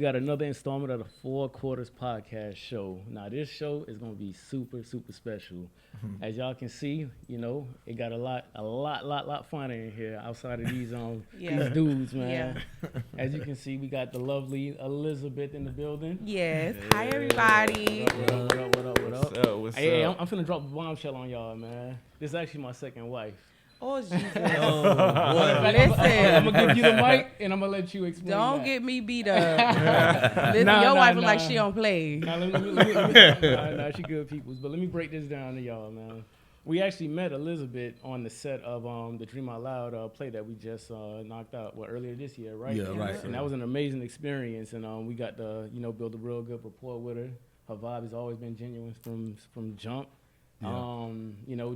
got another installment of the Four Quarters Podcast Show. Now, this show is going to be super, super special. As y'all can see, you know, it got a lot funner in here outside of these these dudes, man. Yeah. As you can see, we got the lovely Elizabeth in the building. Yes. Hi, everybody. What up? Hey, I'm finna drop a bombshell on y'all, man. This is actually my second wife. Oh, Jesus. Listen. I'm going to give you the mic, and I'm going to let you explain Don't get me beat up. Listen, your wife was like she don't play. Nah, she good peoples. But let me break this down to y'all, man. We actually met Elizabeth on the set of the Dream Out Loud play that we just knocked out earlier this year, right? Yeah, right. And that was an amazing experience, and we got to build a real good rapport with her. Her vibe has always been genuine from jump. Yeah.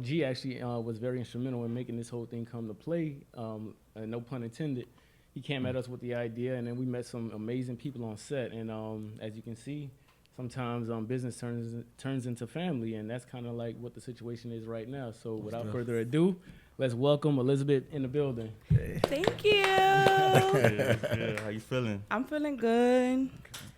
G actually was very instrumental in making this whole thing come to play. No pun intended. He came at us with the idea, and then we met some amazing people on set. And as you can see, sometimes business turns into family, and that's kind of like what the situation is right now. So without further ado, let's welcome Elizabeth in the building. Hey. Thank you. Yeah. How you feeling? I'm feeling good.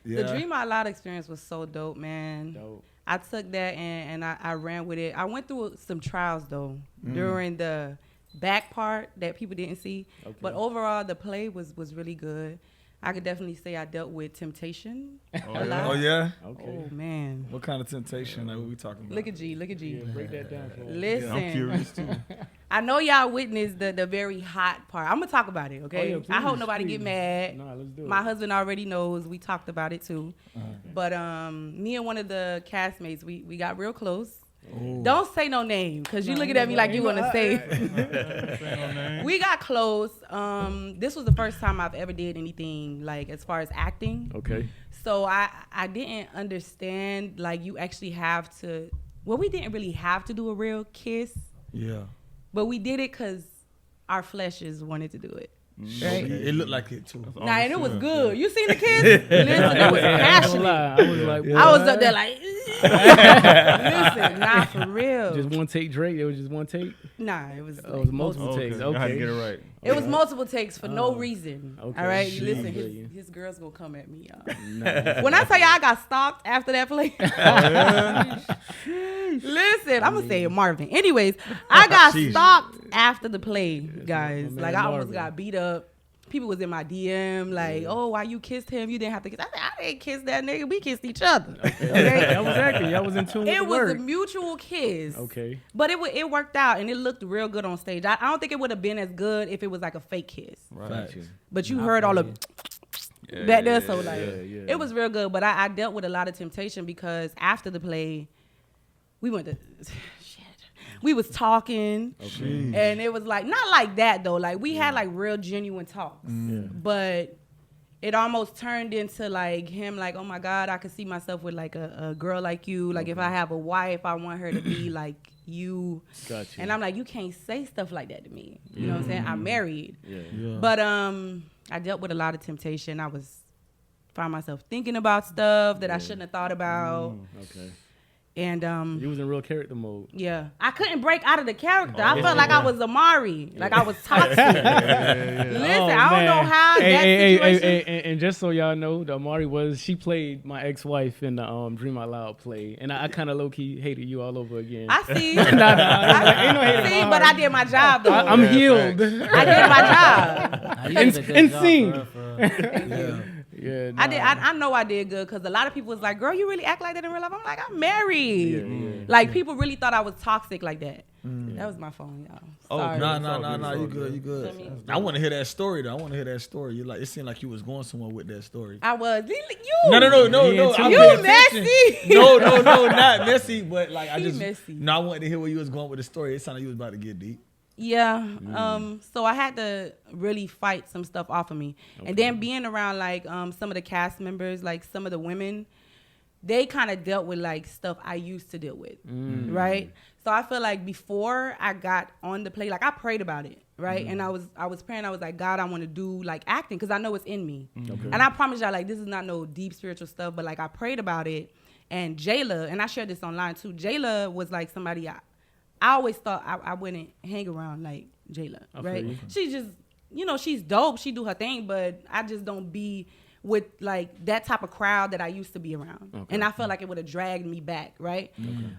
Yeah. The Dream Out Loud experience was so dope, man. Dope. I took that and I ran with it. I went through some trials, though, during the back part that people didn't see. Okay. But overall, the play was really good. I could definitely say I dealt with temptation a lot. Oh, yeah? Okay. Oh, man. What kind of temptation are we talking about? Look at G. Yeah, break that down for us. Listen. I'm curious, too. I know y'all witnessed the very hot part. I'm going to talk about it, okay? Oh, yeah, please, I hope nobody get mad. Nah, let's do it. My husband already knows. We talked about it, too. But me and one of the castmates, we got real close. Ooh. Don't say no name, because you looking at me like you want to say. We got close. This was the first time I've ever did anything, like, as far as acting. Okay. So I didn't understand, like, you actually have to, well, we didn't really have to do a real kiss. Yeah. But we did it because our fleshes wanted to do it. Right? Okay. It looked like it too. Nah, and it was good. You seen the kiss? Listen, it was passionate. I was like, I was up there like, listen, nah, for real. Just one take, Drake. It was just one take. Nah, it was. It was multiple takes. Okay, I had to get it right. It was multiple takes for no reason. Okay. All right, listen, his girl's gonna come at me, y'all. Nice. When I tell y'all I got stalked after that play, listen, I'm gonna say it, Marvin. Anyways, I got stalked after the play, guys. Like I almost got beat up. People was in my DM like, oh, why you kissed him? You didn't have to kiss. I said, I didn't kiss that nigga. We kissed each other. Okay? That was accurate. Y'all was in tune with the word. It was a mutual kiss. Okay. But it worked out, and it looked real good on stage. I don't think it would have been as good if it was like a fake kiss. Right. But you heard all of back there, so like, it was real good. But I dealt with a lot of temptation because after the play, we went to... We was talking, and it was like, not like that though. Like we had like real genuine talks, but it almost turned into like him like, oh my God, I could see myself with like a girl like you. Like if I have a wife, I want her to be like you. Gotcha. And I'm like, you can't say stuff like that to me. You know what I'm saying? I'm married. Yeah. But I dealt with a lot of temptation. I found myself thinking about stuff that I shouldn't have thought about. Okay. And you was in real character mode. Yeah, I couldn't break out of the character. I felt like I was Amari, like I was toxic. Listen, I don't know how that situation. And just so y'all know, the Amari she played my ex-wife in the Dream Out Loud play, and I kind of low key hated you all over again. I see. Ain't no hate See, but I did my job though. I'm healed. I did my job. And seen. Yeah, nah. I know I did good because a lot of people was like, girl, you really act like that in real life. I'm like, I'm married. Like people really thought I was toxic like that. That was my phone, y'all. Oh, no, you good. I want to hear that story though. You like, it seemed like you was going somewhere with that story. I was. You. No. You messy. No, not messy. But like, messy. No, I wanted to hear where you was going with the story. It sounded like you was about to get deep. Yeah. So I had to really fight some stuff off of me. Okay. And then being around like some of the cast members, like some of the women, they kind of dealt with like stuff I used to deal with. Right? So I feel like before I got on the play, like I prayed about it, right? And I was praying, I was like, God, I want to do like acting because I know it's in me. Okay. And I promise y'all, like this is not no deep spiritual stuff, but like I prayed about it. And Jayla, and I shared this online too, Jayla was like somebody I always thought I wouldn't hang around like Jayla, right? She just, she's dope. She do her thing, but I just don't be with like that type of crowd that I used to be around. Okay. And I felt like it would have dragged me back, right?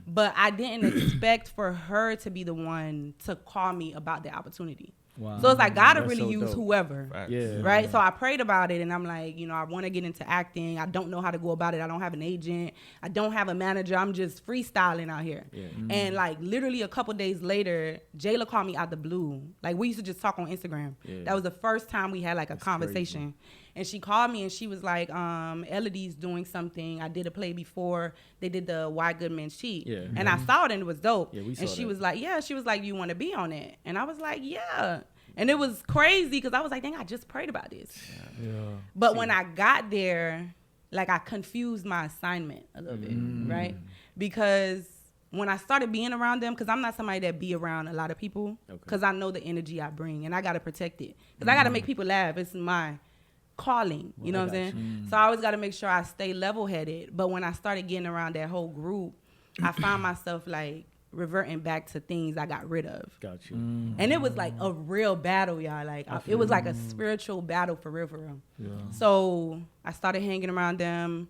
But I didn't expect for her to be the one to call me about the opportunity. Wow. So it's like God will That's really so use dope. whoever. Facts. Yeah. Right. So I prayed about it and I'm like, you know, I want to get into acting. I don't know how to go about it. I don't have an agent. I don't have a manager. I'm just freestyling out here. Yeah. And like literally a couple days later, Jayla called me out the blue. Like we used to just talk on Instagram. Yeah. That was the first time we had like a That's conversation. And she called me and she was like, Elodie's doing something. I did a play before. They did the Why Good Men Cheat. Yeah. And I saw it and it was dope. Yeah, we saw and she that. was like, yeah. She was like, you want to be on it? And I was like, yeah. And it was crazy because I was like, dang, I just prayed about this. Yeah. But when I got there, like I confused my assignment a little bit, right? Because when I started being around them, because I'm not somebody that be around a lot of people, because I know the energy I bring and I got to protect it. Because I got to make people laugh. It's my calling, you know what I'm saying? So I always got to make sure I stay level-headed. But when I started getting around that whole group, I found myself like reverting back to things I got rid of. Got you. And it was like a real battle, y'all. Like it was like a spiritual battle for real, for real. Yeah. So I started hanging around them,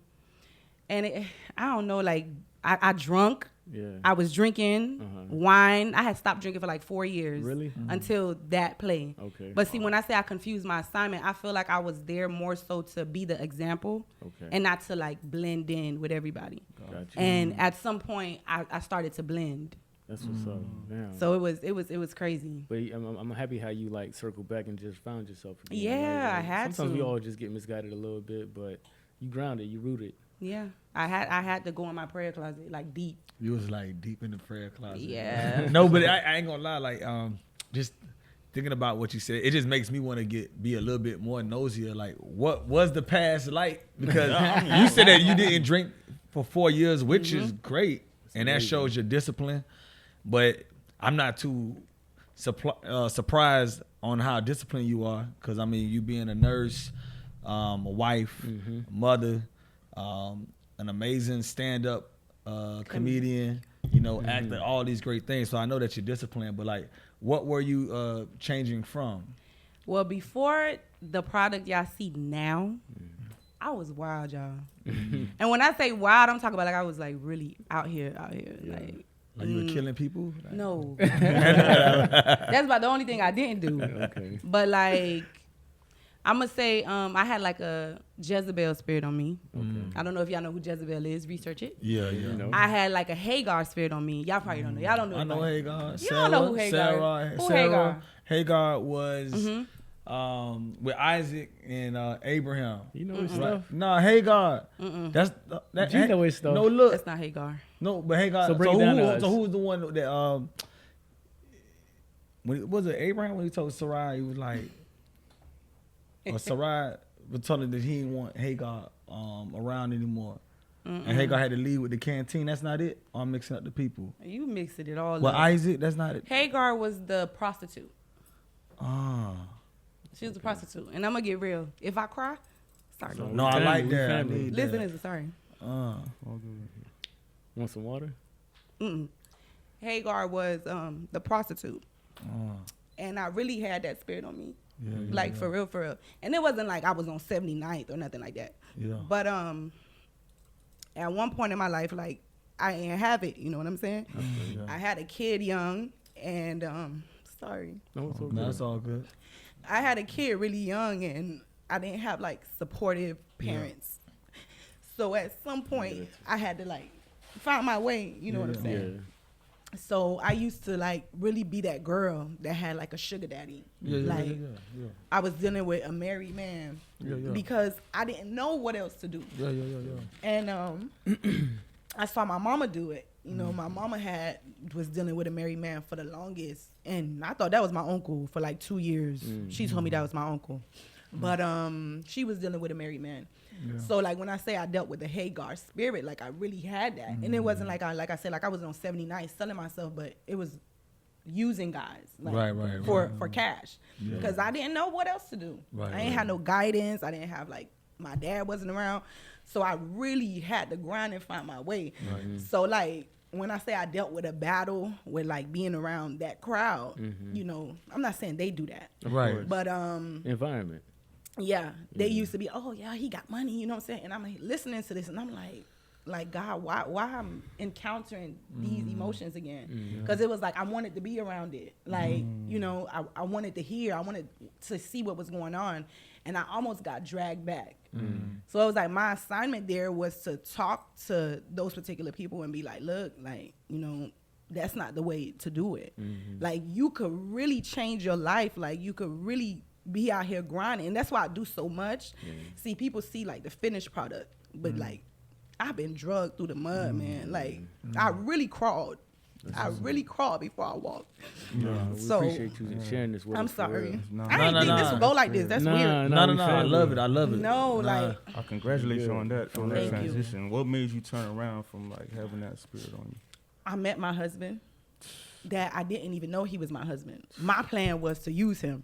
and I don't know, like I drunk. Yeah. I was drinking wine. I had stopped drinking for like 4 years. Really? Until that play. Okay. But see, when I say I confused my assignment, I feel like I was there more so to be the example Okay. and not to like blend in with everybody. Got you. And at some point, I started to blend. That's what's up. Damn. So it was crazy. But I'm happy how you like circle back and just found yourself again. Yeah, Like, I had sometimes we to. all just get misguided a little bit, but you grounded, you rooted. Yeah, I had to go in my prayer closet like deep. You was like deep in the prayer closet. Yeah. No, but I ain't gonna lie. Like, just thinking about what you said, it just makes me want to be a little bit more nosier. Like, what was the past like? Because you said that you didn't drink for 4 years, which is great, and that shows your discipline. But I'm not too surprised on how disciplined you are, because I mean, you being a nurse, a wife, mother, an amazing stand-up comedian, you know, actor, all these great things. So I know that you're disciplined, but like, what were you changing from? Well, before the product y'all see now, I was wild, y'all. And when I say wild, I'm talking about like I was like really out here. Like you were killing people? Like, No. That's about the only thing I didn't do. Okay. But like, I'm gonna say I had like a Jezebel spirit on me. I don't know if y'all know who Jezebel is. Research it. Yeah, yeah. You know. I had like a Hagar spirit on me. Y'all probably don't know. Y'all don't know. I know anybody. Hagar. You don't know who Hagar is. Who Hagar? Hagar was with Isaac and Abraham. You know his Right? stuff. No, Hagar. That's that. You know his stuff. No, look. That's not Hagar. No, but Hagar. So break it down to us. So who was the one that when was it Abraham when he told Sarai he was like, or Sarai was telling him that he didn't want Hagar around anymore, and Hagar had to leave with the canteen. That's not it. I'm mixing up the people. You mixing it all Well, up. Isaac, that's not it. Hagar was the prostitute. Ah, She was a prostitute. And I'm going to get real. If I cry, sorry. So- no, I Family, like we that. I family. need Listen, that. listen, sorry. Want some water? Hagar was the prostitute. And I really had that spirit on me. Like, for real, for real. And it wasn't like I was on 79th or nothing like that. Yeah. But at one point in my life, like, I didn't have it. You know what I'm saying? I had a kid young. And, sorry. No, it's okay. No, that's all good. I had a kid really young, and I didn't have like supportive parents. So at some point, I had to like find my way. You know what I'm saying? Yeah. So I used to like really be that girl that had like a sugar daddy. Like I was dealing with a married man because I didn't know what else to do. And I saw my mama do it. You know, my mama was dealing with a married man for the longest, and I thought that was my uncle for like 2 years. She told me that was my uncle, but she was dealing with a married man. So like when I say I dealt with the Hagar spirit, like I really had that, and it wasn't like I said like I was on 79 selling myself, but it was using guys like, for cash because I didn't know what else to do. I ain't had no guidance. I didn't have like my dad wasn't around. So I really had to grind and find my way. So like when I say I dealt with a battle with like being around that crowd, you know, I'm not saying they do that. Right. But Environment. Yeah, they used to be, oh yeah, he got money, you know what I'm saying? And I'm listening to this, and I'm like God, why I'm encountering these emotions again? Because it was like I wanted to be around it, like you know, I wanted to hear, I wanted to see what was going on, and I almost got dragged back. So it was like my assignment there was to talk to those particular people and be like, look, like you know, that's not the way to do it. Like you could really change your life, like you could really be out here grinding, and that's why I do so much. See, people see like the finished product, but like I've been drugged through the mud, man. Like I really crawled. I really crawled before I walked. We appreciate you sharing this with I'm us. for sorry. real. I didn't think this would go like this. That's weird. No, we I love it. I love it. No, like I congratulate you on that Thank you. transition. What made you turn around from like having that spirit on you? I met my husband that I didn't even know he was my husband. My plan was to use him.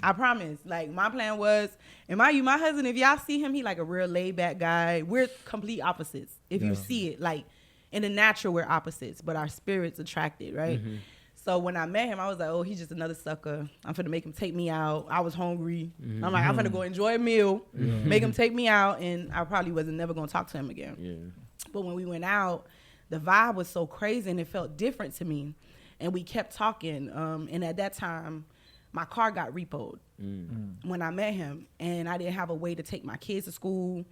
I promise. Like my plan was, and mind you, my husband, if y'all see him, he like a real laid back guy. We're complete opposites. If you see it, like in the natural, we're opposites, but our spirits attracted, right? So when I met him, I was like, oh, he's just another sucker. I'm finna make him take me out. I was hungry. I'm like, I'm finna go enjoy a meal, make him take me out, and I probably wasn't never gonna talk to him again. But when we went out, the vibe was so crazy and it felt different to me. And we kept talking. And at that time, my car got repoed when I met him. And I didn't have a way to take my kids to school.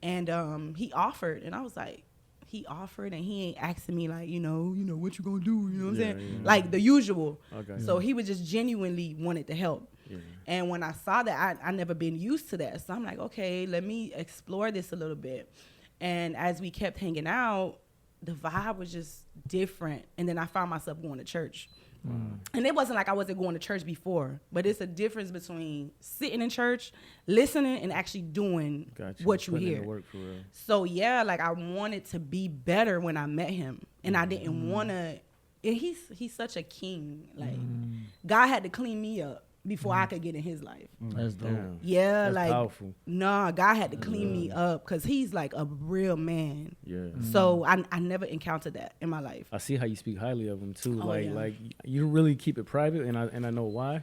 And he offered. And I was like, he offered and he ain't asking me like, you know, what you gonna do? You know what I'm saying? Yeah. Like the usual. Okay. So he was just genuinely wanted to help. And when I saw that, I never been used to that. So I'm like, okay, let me explore this a little bit. And as we kept hanging out, the vibe was just different. And then I found myself going to church. And it wasn't like I wasn't going to church before, but it's a difference between sitting in church, listening, and actually doing what you Putting in hear. the work for real. So yeah, like I wanted to be better when I met him. And I didn't want to, and he's such a king. Like God had to clean me up before I could get in his life. That's dope. Damn. Yeah, That's like powerful. nah, God had to clean me up because he's like a real man. Yeah. So I never encountered that in my life. I see how you speak highly of him too. Oh, like yeah. like you really keep it private, and I know why.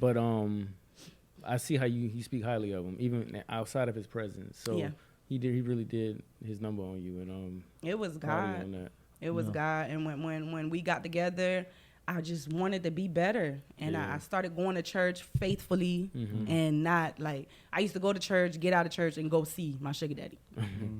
But I see how you speak highly of him, even outside of his presence. So Yeah. he really did his number on you, and It was proud of you God. on that. It was God. And when we got together, I just wanted to be better. And Yeah. I started going to church faithfully and not like, I used to go to church, get out of church, and go see my sugar daddy.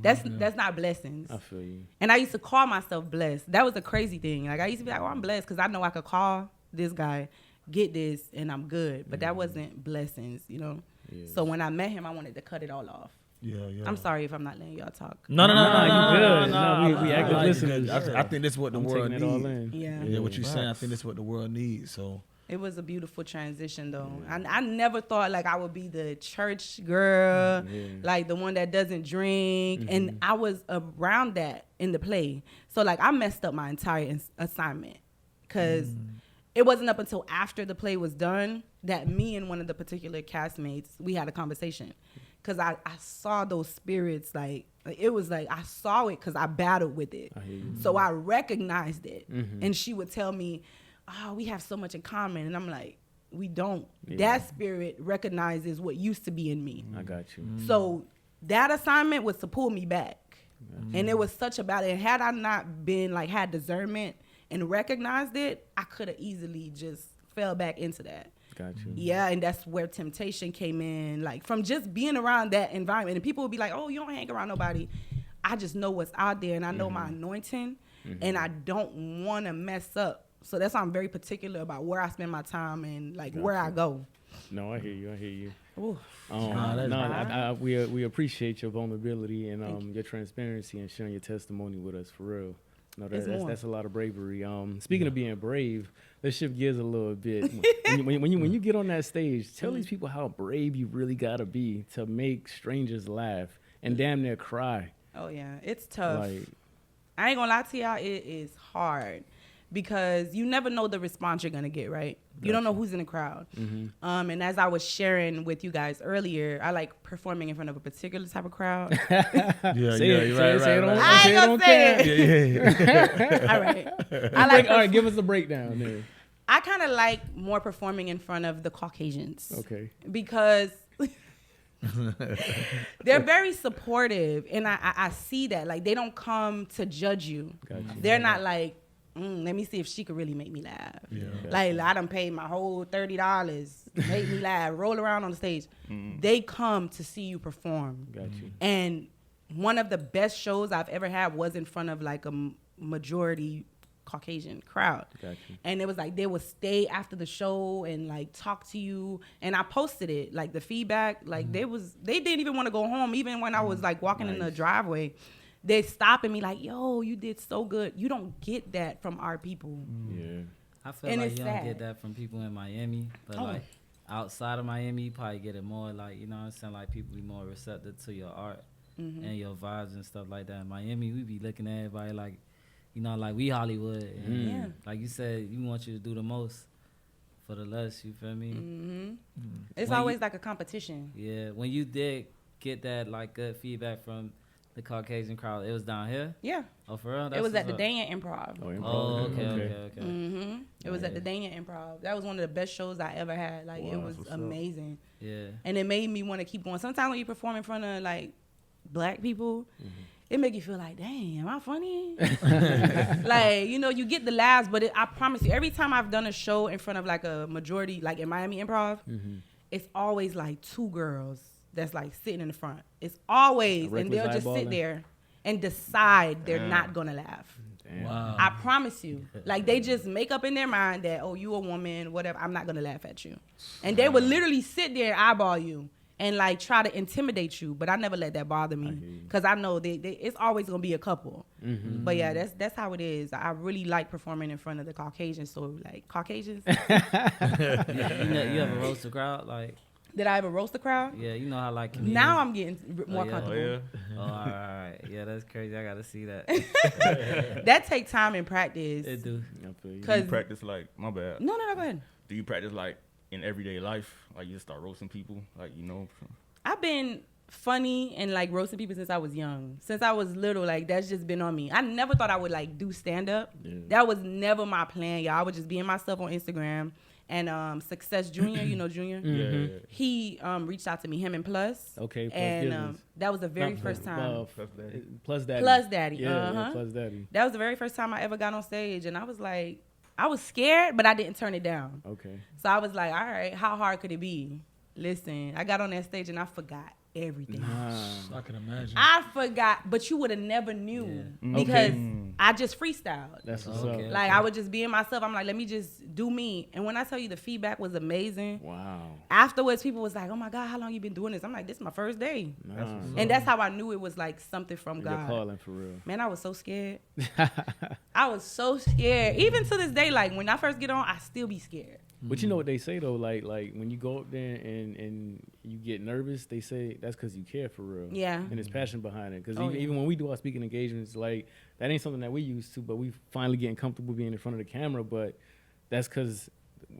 That's not blessings. I feel you. And I used to call myself blessed. That was a crazy thing. Like I used to be like, oh, I'm blessed because I know I could call this guy, get this, and I'm good. But that wasn't blessings, you know? Yeah. So when I met him, I wanted to cut it all off. Yeah. I'm sorry if I'm not letting y'all talk. No, you good. No, we active like listeners. I think that's what the I'm world taking it all needs. in. Yeah. Yeah, what you're saying, I think that's what the world needs. So It was a beautiful transition, though. I never thought, like, I would be the church girl, like, the one that doesn't drink. And I was around that in the play. So, like, I messed up my entire assignment. Because it wasn't up until after the play was done that me and one of the particular castmates, we had a conversation. Because I saw those spirits, like, it was like, I saw it because I battled with it. I hear you. So I recognized it. And she would tell me, oh, we have so much in common. And I'm like, we don't. Yeah. That spirit recognizes what used to be in me. I got you. So that assignment was to pull me back. And it was such a battle. And had I not been, like, had discernment and recognized it, I could have easily just fell back into that. Got you. Yeah, and that's where temptation came in, like from just being around that environment. And people would be like, oh, you don't hang around nobody. I just know what's out there, and I know my anointing, and I don't want to mess up. So that's why I'm very particular about where I spend my time and, like, where I go. No, I hear you. Ooh. We appreciate your vulnerability and your transparency and sharing your testimony with us, for real. No, that's a lot of bravery. Speaking of being brave, let's shift gears a little bit. when you get on that stage, tell these people how brave you really gotta be to make strangers laugh and damn near cry. Oh yeah, it's tough. Like, I ain't gonna lie to y'all, it is hard because you never know the response you're gonna get, right? You don't know who's in the crowd. And as I was sharing with you guys earlier, I like performing in front of a particular type of crowd. say it on I ain't gonna say it. Yeah. All right. all right, give us a breakdown there. I kind of like more performing in front of the Caucasians. Okay. Because They're very supportive, and I see that. Like, they don't come to judge you. Gotcha. They're not like, let me see if she could really make me laugh. Yeah. Like, I done paid my whole $30, make me laugh, roll around on the stage. They come to see you perform. Got you. And one of the best shows I've ever had was in front of like a majority Caucasian crowd. Got you. And it was like they would stay after the show and like talk to you. And I posted it, like the feedback, like they didn't even want to go home. Even when I was like walking in the driveway, they stopping me like, yo, you did so good. You don't get that from our people. Yeah. I feel And like it's you don't sad. get that from people in Miami, but like outside of Miami, you probably get it more. Like, you know what I'm saying? Like, people be more receptive to your art and your vibes and stuff like that. In Miami, we be looking at everybody like, you know, like we Hollywood. And Yeah. like you said, you want you to do the most for the less. You feel me? It's When always you- like a competition. Yeah. When you did get that like good feedback from the Caucasian crowd, it was down here. Yeah. Oh, for real? It was That's at the what's up. Dania Improv. Oh, improv. Oh, okay. It was at the Dania Improv. That was one of the best shows I ever had. Like, it Wow, was that's what's up. amazing. Yeah. And it made me want to keep going. Sometimes when you perform in front of like black people, it make you feel like, dang, am I funny? Like, you know, you get the laughs, but I promise you, every time I've done a show in front of like a majority, like in Miami Improv, it's always like two girls that's like sitting in the front. It's always, and they'll just sit eyeballing. there and decide they're not gonna laugh. Damn. Wow. I promise you. Like, they just make up in their mind that, oh, you a woman, whatever, I'm not gonna laugh at you. And they would literally sit there and eyeball you and like try to intimidate you, but I never let that bother me because I know it's always gonna be a couple. But yeah, that's how it is. I really like performing in front of the Caucasians. So like Caucasians, You ever roast the crowd? Like, did I ever roast the crowd? yeah, you know how like comedians. Now I'm getting more yeah? comfortable. Oh, yeah. Oh, all right. Yeah, that's crazy. I gotta see that. That take time and practice. It do. I feel you. Do 'Cause- you practice like, my bad. No, go ahead. Do you practice like in everyday life? Like, you just start roasting people? Like, you know? I've been funny and like roasting people since I was young. Since I was little, like that's just been on me. I never thought I would like do stand up. Yeah. That was never my plan, y'all. I would just be in myself on Instagram. And Success Junior, you know Junior, Yeah. he reached out to me, him and Plus. Okay, Plus and Business. that was the very Not first time. Plus Daddy. Plus Daddy. Plus Daddy, Yeah, uh-huh. Plus Daddy. That was the very first time I ever got on stage, and I was like, I was scared, but I didn't turn it down. Okay. So I was like, all right, how hard could it be? Listen, I got on that stage and I forgot everything. I can imagine. I forgot, but you would have never knew because I just freestyled. That's what's Okay. up. Like, I would just be in myself. I'm like, let me just do me. And when I tell you the feedback was amazing, Wow. afterwards people was like, oh my God, how long you been doing this? I'm like, this is my first day. Nah. And that's how I knew it was like something from You're God. calling for real. Man, I was so scared. I was so scared. Even to this day, like when I first get on, I still be scared. But you know what they say though, like when you go up there and you get nervous, they say that's because you care for real. Yeah. And there's passion behind it. Because Oh, yeah. even when we do our speaking engagements, like that ain't something that we used to, but we finally getting comfortable being in front of the camera. But that's because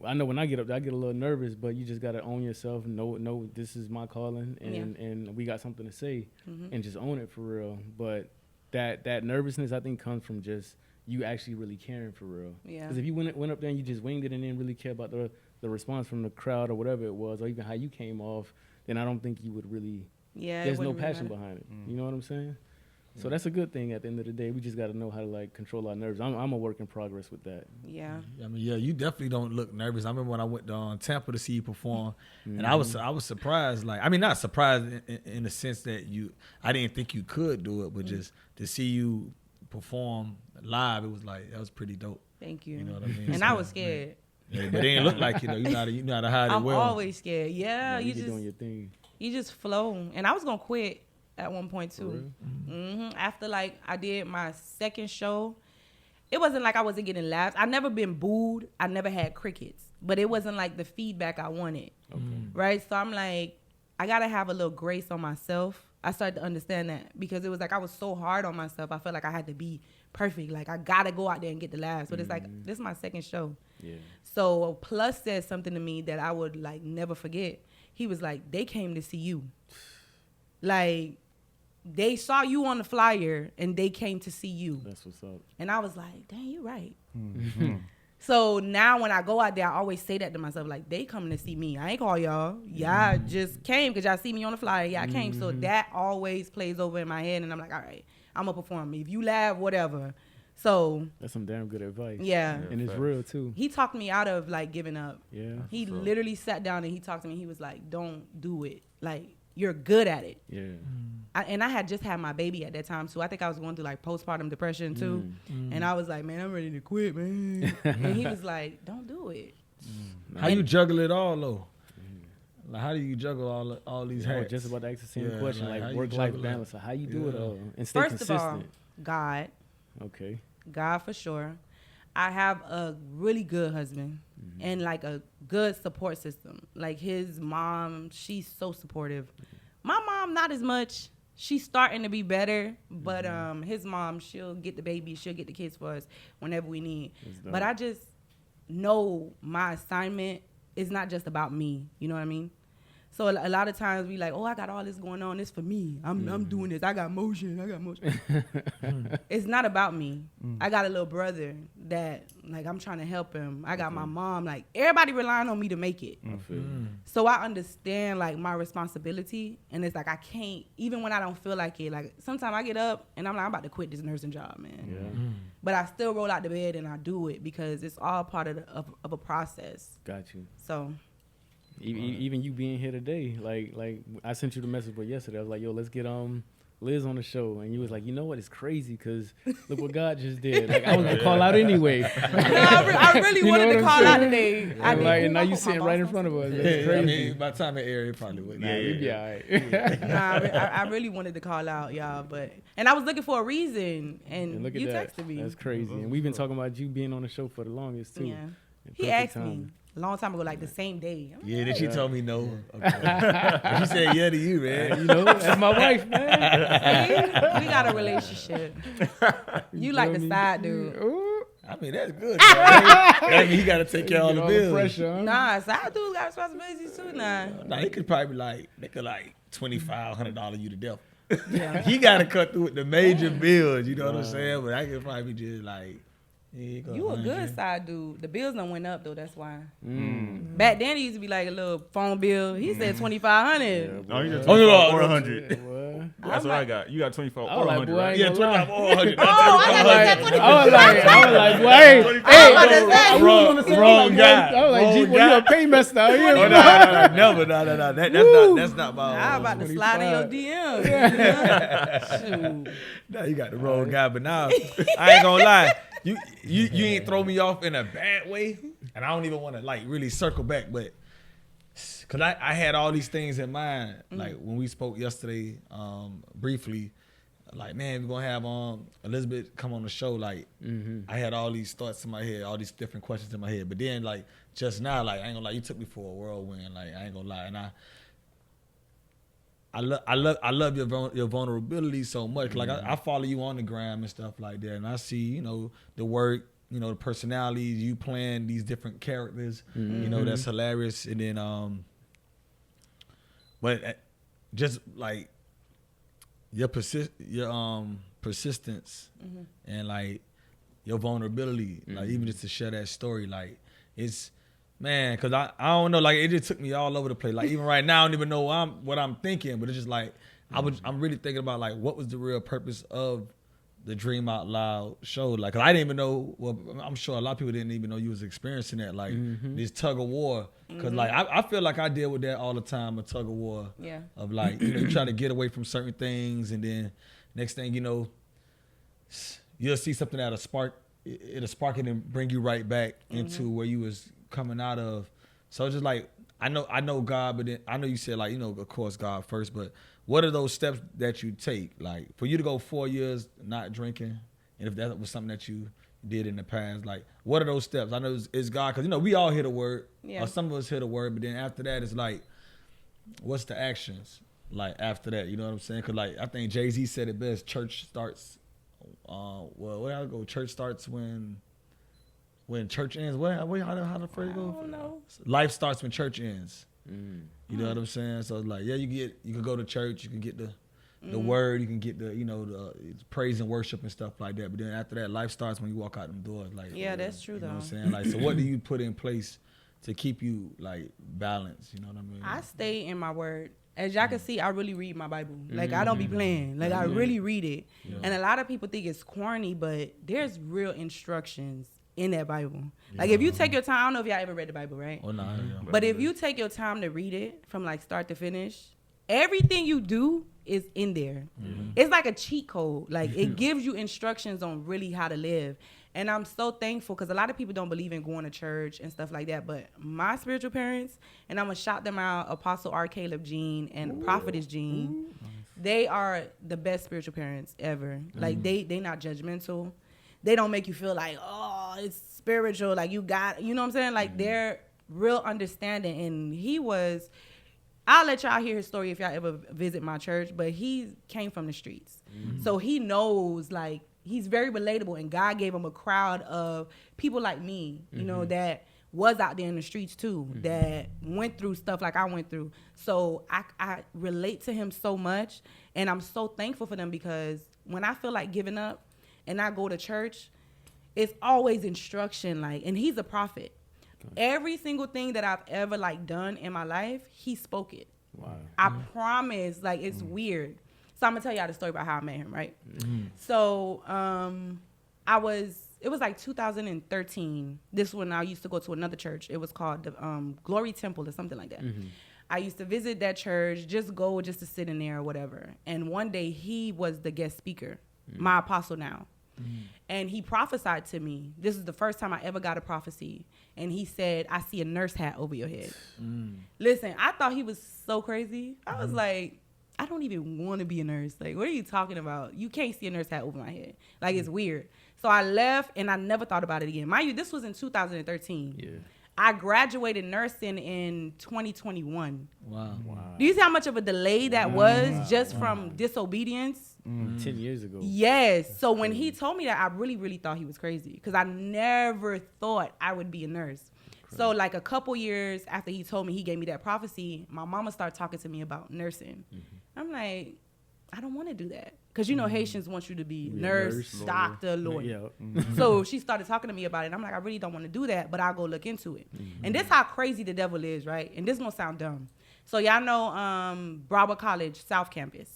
I know when I get up there, I get a little nervous, but you just gotta own yourself. Know this is my calling, and we got something to say, and just own it for real. But that nervousness, I think, comes from just you actually really caring for real. Yeah. Because if you went up there and you just winged it and didn't really care about the response from the crowd or whatever it was, or even how you came off, then I don't think you would really. Yeah. it There's no wouldn't really passion matter. behind it. You know what I'm saying? So that's a good thing. At the end of the day, we just got to know how to like control our nerves. I'm a work in progress with that. Yeah. I mean, yeah, you definitely don't look nervous. I remember when I went to Tampa to see you perform, and I was surprised. Like, I mean, not surprised in the sense that I didn't think you could do it, but just to see you perform live, it was like that was pretty dope. Thank you. You know what I mean? And So, I was scared. Yeah, but it didn't look like you know how to hide it I'm well. always scared. Yeah, you you be doing your just thing. you just flow. And I was gonna quit at one point For too. real? After like I did my second show, it wasn't like I wasn't getting laughs. I never been booed. I never had crickets, but it wasn't like the feedback I wanted. Okay. Right? So I'm like, I gotta have a little grace on myself. I started to understand that because it was like I was so hard on myself. I felt like I had to be perfect. Like I gotta go out there and get the laughs. But it's like this is my second show. Yeah. So Plus said something to me that I would like never forget. He was like, they came to see you. Like they saw you on the flyer and they came to see you. That's what's up. And I was like, dang, you're right. So now when I go out there, I always say that to myself, like, they coming to see me. I ain't call y'all. Y'all just came because y'all see me on the flyer. Yeah, I came. So that always plays over in my head. And I'm like, all right, I'm going to perform. If you laugh, whatever. So. That's some damn good advice. Yeah. And it's real, too. He talked me out of, like, giving up. Yeah. He literally sat down and he talked to me. He was like, don't do it. Like, you're good at it. Yeah. And I had just had my baby at that time, too. I think I was going through, like, postpartum depression, too. And I was like, man, I'm ready to quit, man. And he was like, don't do it. How you juggle it all, though? Like, how do you juggle all these I was hats? just about to ask the same Yeah, question, like, how like you work-life juggle balance. So how you do it all and stay First consistent? of all, God. Okay. God for sure. I have a really good husband and like a good support system. Like his mom, she's so supportive. My mom, not as much. She's starting to be better, but his mom, she'll get the baby, she'll get the kids for us whenever we need. But I just know my assignment is not just about me. You know what I mean? So a lot of times we like, oh, I got all this going on. It's for me. I'm doing this. I got motion. It's not about me. I got a little brother that, like, I'm trying to help him. I got my mom. Like, everybody relying on me to make it. So I understand, like, my responsibility. And it's like I can't, even when I don't feel like it. Like, sometimes I get up and I'm like, I'm about to quit this nursing job, man. Yeah. But I still roll out the bed and I do it because it's all part of a process. Got you. So... Even you being here today, like I sent you the message, but yesterday I was like, yo, let's get Liz on the show, and you was like, you know what, it's crazy because look what God just did. Like I was gonna call out anyway. I really wanted to call out today. And now you sitting right in front of us. That's crazy. I mean, by the time it aired, it probably would. Nah, you'd be all right. I really wanted to call out, y'all, and I was looking for a reason, and look at you that. texted me. That's crazy. And we've been talking about you being on the show for the longest too. Yeah. He Perfect asked timing. me a long time ago, like the same day. I'm like, Yeah, then she told me no. Okay. She said yeah to you, man. You know, that's my wife, man. See? We got a relationship. You like the side dude. Ooh. I mean, that's good. That mean he got to take care of all Get the all bills. pressure, huh? Nah, side dudes got responsibilities too now. Nah, he could probably they could $2,500 you to death. Yeah. He got to cut through with the major bills. You know what I'm saying? But I could probably just like. You a good side dude. The bills done went up though. That's why. Back then it used to be like a little phone bill. He said $2,500. Oh, you just Oh, no, 400. What? That's what I got. You got 24 I was like, 400, boy, I right? ain't Yeah, gonna lie. 2,500. I was like, boy, hey, I we was on the same wrong like, guy. I was like, Wrong G, boy, guy. you a paymaster out here. Oh, never. No. That's not my. I'm about to slide in your DMs. Shoot. Now you got the wrong guy, but now I ain't gonna lie. You ain't throw me off in a bad way, and I don't even want to like really circle back, but because I had all these things in mind, like when we spoke yesterday, briefly, like man, we're gonna have Elizabeth come on the show. Like I had all these thoughts in my head, all these different questions in my head, but then like just now, like I ain't gonna lie, you took me for a whirlwind. Like I ain't gonna lie, and I love your vulnerability so much. Like I follow you on the gram and stuff like that, and I see the work, the personalities you playing these different characters. That's hilarious. And then but just like your persistence and like your vulnerability, like even just to share that story, like it's. Man, cause I don't know, like it just took me all over the place. Like even right now, I don't even know what I'm thinking, but it's just like I'm really thinking about like what was the real purpose of the Dream Out Loud show. Like, cause I didn't even know. Well, I'm sure a lot of people didn't even know you was experiencing that, like this tug of war. Cause like I feel like I deal with that all the time, a tug of war. Yeah. Of like you try to get away from certain things, and then next thing you know, you'll see something that'll spark it and bring you right back into where you was coming out of. So it's just like I know God, but then I know you said like of course God first, but what are those steps that you take, like for you to go 4 years not drinking, and if that was something that you did in the past, like what are those steps? I know it's God, because we all hear the word, or some of us hear the word, but then after that it's like what's the actions like after that? You know what I'm saying? Because like I think Jay-Z said it best, church starts where I go, church starts when church ends. How the phrase go? I don't know. Life starts when church ends. You know what I'm saying? So it's like, yeah, you can go to church, you can get the the word, you can get the, the praise and worship and stuff like that. But then after that, life starts when you walk out them doors. Like, Yeah, that's true, you know though. what I'm saying? Like, so what do you put in place to keep you like balanced? You know what I mean? I stay in my word. As y'all can see, I really read my Bible. Like, I don't be playing. Like, I really read it. Yeah. And a lot of people think it's corny, but there's real instructions in that Bible. Like, if you take your time, I don't know if y'all ever read the Bible, right? Oh, no. Yeah. But if you take your time to read it from, like, start to finish, everything you do is in there. It's like a cheat code. Like, it gives you instructions on really how to live. And I'm so thankful because a lot of people don't believe in going to church and stuff like that. But my spiritual parents, and I'm going to shout them out, Apostle R. Caleb Jean and Prophetess Jean, they are the best spiritual parents ever. Like, they not judgmental. They don't make you feel like, oh, it's spiritual. Like, you got, you know what I'm saying? Like, they're real understanding. And I'll let y'all hear his story if y'all ever visit my church, but he came from the streets. So he knows, like, he's very relatable, and God gave him a crowd of people like me, you know, that was out there in the streets too, that went through stuff like I went through. So I relate to him so much, and I'm so thankful for them because when I feel like giving up and I go to church, it's always instruction, like, and he's a prophet. Every single thing that I've ever like done in my life, he spoke it. Wow. I promise, like, it's weird. So I'm gonna tell y'all the story about how I met him, right? So it was like 2013. This when I used to go to another church. It was called the Glory Temple or something like that. I used to visit that church, just to sit in there or whatever. And one day he was the guest speaker, my apostle now. And he prophesied to me. This is the first time I ever got a prophecy. And he said, I see a nurse hat over your head. Listen, I thought he was so crazy. I was like, I don't even want to be a nurse. Like, what are you talking about? You can't see a nurse hat over my head. Like, it's weird. So I left, and I never thought about it again. Mind you, this was in 2013. Yeah. I graduated nursing in 2021. Wow. Do you see how much of a delay that was just from disobedience? 10 years ago. Yes. So when he told me that, I really, really thought he was crazy because I never thought I would be a nurse. So like a couple years after he told me, he gave me that prophecy, my mama started talking to me about nursing. I'm like, I don't want to do that. Because, you know, Haitians want you to be nurse, doctor, lawyer. So she started talking to me about it. And I'm like, I really don't want to do that, but I'll go look into it. And this how crazy the devil is, right? And this won't sound dumb. So y'all know Broward College, South Campus.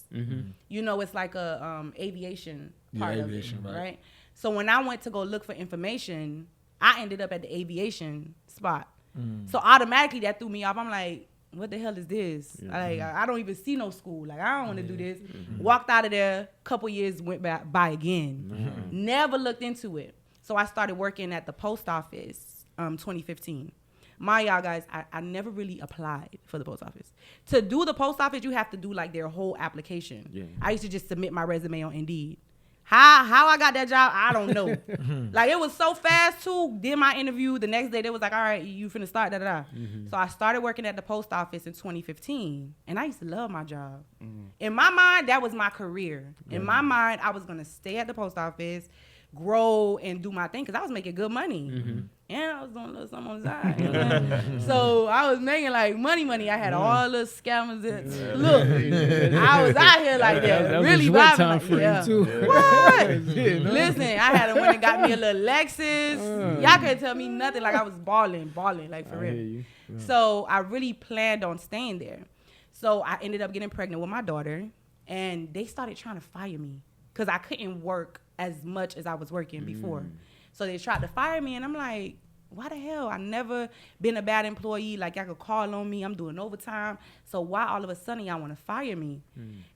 You know, it's like a aviation part of it, right? So when I went to go look for information, I ended up at the aviation spot. So automatically that threw me off. I'm like, what the hell is this? Like, I don't even see no school. Like, I don't want to do this. Walked out of there, couple years went by again. Never looked into it. So I started working at the post office 2015. Y'all guys, I never really applied for the post office. To do the post office, you have to do like their whole application. Yeah. I used to just submit my resume on Indeed. How I got that job, I don't know. Like, it was so fast too. Did my interview the next day. They was like, all right, you finna start, So I started working at the post office in 2015, and I used to love my job. In my mind, that was my career. In my mind, I was gonna stay at the post office, grow and do my thing because I was making good money. And I was doing a little something on the side. You know? So I was making like money. I had all the scammers. Look, I was out here like that. Really vibing. For you too. What? Listen, I had went and got me a little Lexus. Y'all couldn't tell me nothing. Like, I was balling, like, for real. So I really planned on staying there. So I ended up getting pregnant with my daughter, and they started trying to fire me because I couldn't work as much as I was working before. So they tried to fire me, and I'm like, why the hell? I never been a bad employee. Like, y'all could call on me. I'm doing overtime. So why all of a sudden y'all want to fire me?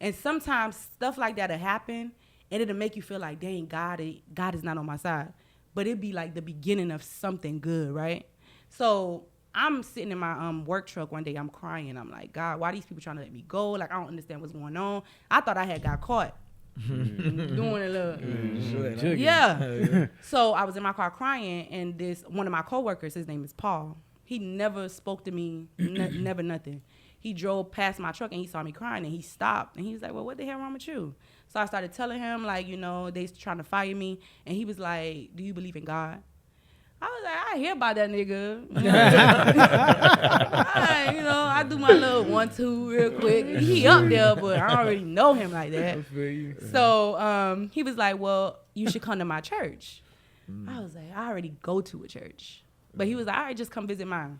And sometimes stuff like that will happen, and it'll make you feel like, dang, God is not on my side. But it'd be like the beginning of something good, right? So I'm sitting in my work truck one day. I'm crying. I'm like, God, why these people trying to let me go? Like, I don't understand what's going on. I thought I had got caught. Doing a little yeah. So I was in my car crying, and one of my coworkers, his name is Paul, he never spoke to me, never nothing. He drove past my truck and he saw me crying, and he stopped, and he was like, well, what the hell wrong with you? So I started telling him, like, you know, they trying to fire me, and he was like, do you believe in God? I was like, I hear about that nigga. I do my little 1-2 real quick. He up there, but I don't already know him like that. So he was like, well, you should come to my church. I was like, I already go to a church. But he was like, all right, just come visit mine.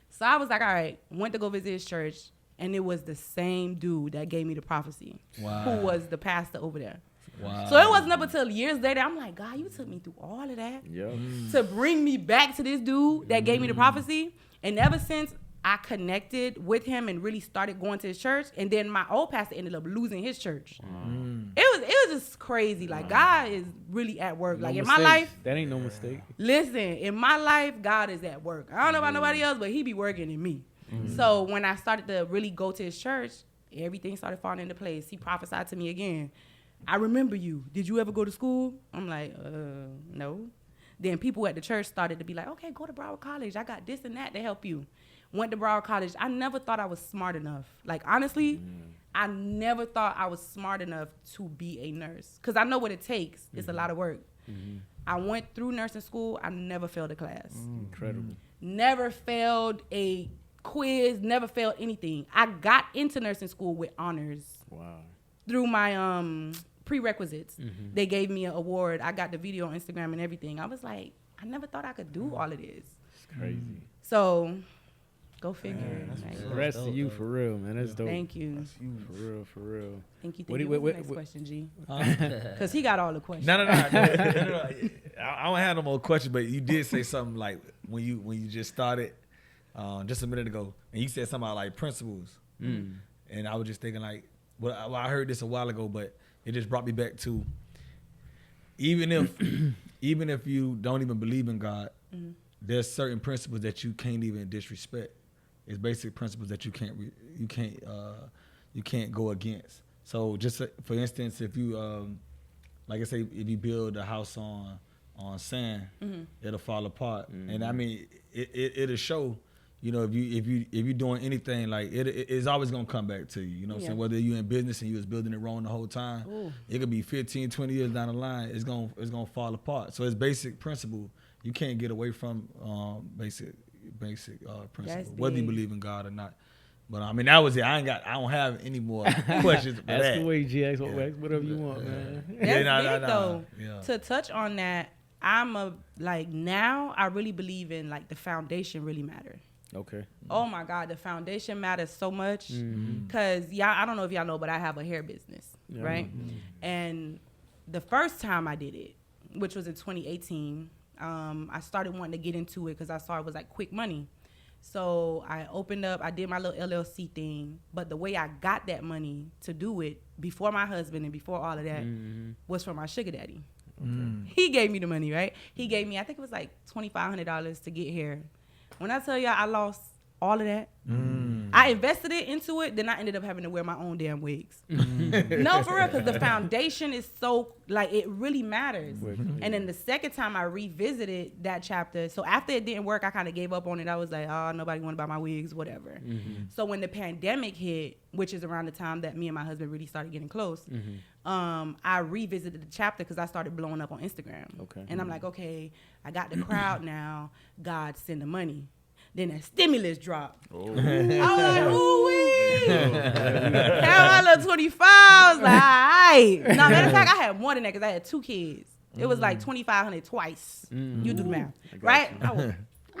So I was like, all right, went to go visit his church, and it was the same dude that gave me the prophecy, who was the pastor over there. Wow. So it wasn't up until years later, I'm like, God, you took me through all of that to bring me back to this dude that gave me the prophecy. And ever since I connected with him and really started going to his church, and then my old pastor ended up losing his church. It was just crazy. Like, God is really at work. Like, in my life, that ain't no mistake. listen, in my life, God is at work. I don't know about nobody else, but he be working in me. So when I started to really go to his church, everything started falling into place. He prophesied to me again. I remember you. Did you ever go to school? I'm like, no. Then people at the church started to be like, okay, go to Broward College. I got this and that to help you. Went to Broward College. I never thought I was smart enough. Like, honestly, I never thought I was smart enough to be a nurse. Because I know what it takes. It's a lot of work. I went through nursing school. I never failed a class. Incredible. Never failed a quiz. Never failed anything. I got into nursing school with honors. Wow. Through my prerequisites. They gave me an award. I got the video on Instagram and everything. I was like, I never thought I could do all of this. It's crazy. So, go figure. Congrats to you, for real, man. That's dope. Thank you. For real. Thank you. What do you- What's what- the next what- question, G? Because he got all the questions. No. I don't have no more questions, but you did say something like when you just started just a minute ago, and you said something about like principles, and I was just thinking like, well, I heard this a while ago, but it just brought me back to even if you don't even believe in God, there's certain principles that you can't even disrespect. It's basic principles that you can't go against. So just for instance, if you like I say, if you build a house on sand, it'll fall apart. And I mean, it'll show. You know, if you're doing anything, like it's always gonna come back to you. You know what I'm saying? Whether you're in business and you was building it wrong the whole time, it could be 15, 20 years down the line, it's gonna fall apart. So it's basic principle. You can't get away from basic principle, whether you believe in God or not. But I mean, that was it. I don't have any more questions. Ask away, G. Ask whatever you want, man. That's big though. Yeah. To touch on that, now I really believe in like the foundation really matters. Okay. Oh my God, the foundation matters so much because I don't know if y'all know, but I have a hair business, right? And the first time I did it, which was in 2018, I started wanting to get into it because I saw it was like quick money. So I opened up, I did my little LLC thing, but the way I got that money to do it before my husband and before all of that was from my sugar daddy. He gave me the money, right? He gave me, I think it was like $2,500 to get hair. When I tell y'all I lost all of that, I invested it into it, then I ended up having to wear my own damn wigs. No, for real, because the foundation is so, like, it really matters. And then the second time I revisited that chapter, so after it didn't work, I kind of gave up on it. I was like, oh, nobody want to buy my wigs, whatever. So when the pandemic hit, which is around the time that me and my husband really started getting close, I revisited the chapter because I started blowing up on Instagram. And I'm like, okay, I got the crowd now. God, send the money. Then that stimulus dropped. I was like, ooh-wee. Had my little 25. I was like, all right. No, matter of fact, I had more than that because I had 2 kids. It was like $2,500 twice. You do the math, right? I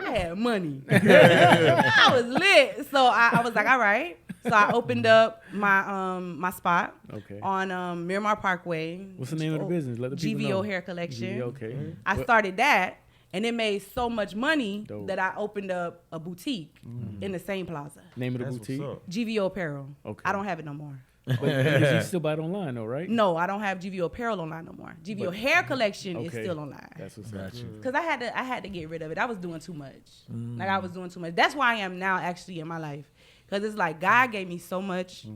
had money. I was lit. So I was like, all right. So I opened up my spot on Miramar Parkway. What's the name of the business? Let the people know. GVO Hair Collection. GVO, okay. I started that. And it made so much money that I opened up a boutique in the same plaza. Name of the boutique? GVO Apparel. Okay. I don't have it no more. But you still buy it online though, right? No, I don't have GVO Apparel online no more. GVO Hair Collection is still online. That's what's up. Because I had to get rid of it. I was doing too much. Like I was doing too much. That's why I am now actually in my life. Because it's like God gave me so much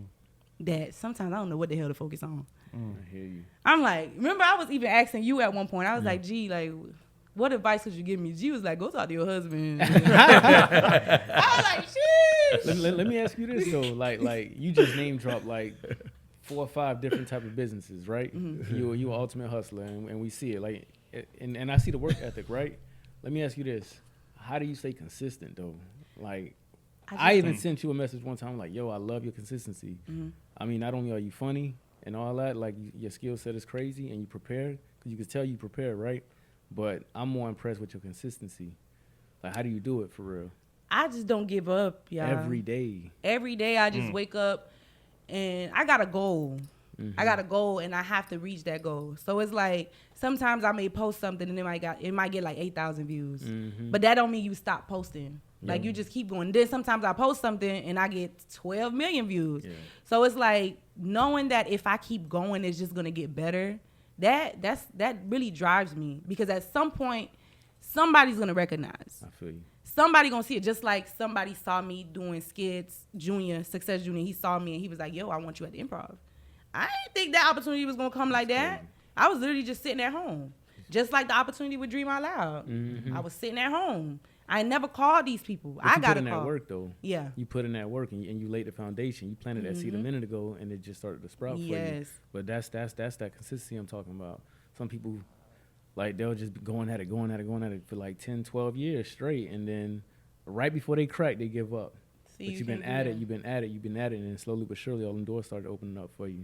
that sometimes I don't know what the hell to focus on. I hear you. I'm like, remember I was even asking you at one point. I was like, gee, like, what advice could you give me? G was like, go talk to your husband. I was like, sheesh. Let me ask you this though. Like you just name dropped like 4 or 5 different type of businesses, right? You an ultimate hustler, and we see it. Like, and I see the work ethic, right? Let me ask you this: how do you stay consistent though? Like, I I even sent you a message one time like, "Yo, I love your consistency." I mean, not only are you funny and all that, like your skill set is crazy and you prepared, because you can tell you prepared, right? But I'm more impressed with your consistency. Like, how do you do it for real? I just don't give up, y'all. Every day. Every day I just wake up and I got a goal. I got a goal and I have to reach that goal. So it's like sometimes I may post something and it might get like 8,000 views. But that don't mean you stop posting. Like you just keep going. Then sometimes I post something and I get 12 million views. Yeah. So it's like knowing that if I keep going, it's just gonna get better. That really drives me, because at some point somebody's gonna recognize. I feel you. Somebody gonna see it, just like somebody saw me doing skits, Success Junior. He saw me and he was like, "Yo, I want you at the Improv." I didn't think that opportunity was gonna come like that. crazy. I was literally just sitting at home, just like the opportunity with Dream Out Loud. I was sitting at home. I never called these people. But I you got put to in call. that work though. Yeah. You put in that work and you laid the foundation. You planted that seed a minute ago and it just started to sprout for you. Yes. But that's that consistency I'm talking about. Some people, like, they'll just be going at it for like 10, 12 years straight, and then right before they crack, they give up. See, But you've been at it, and then slowly but surely all the doors started opening up for you.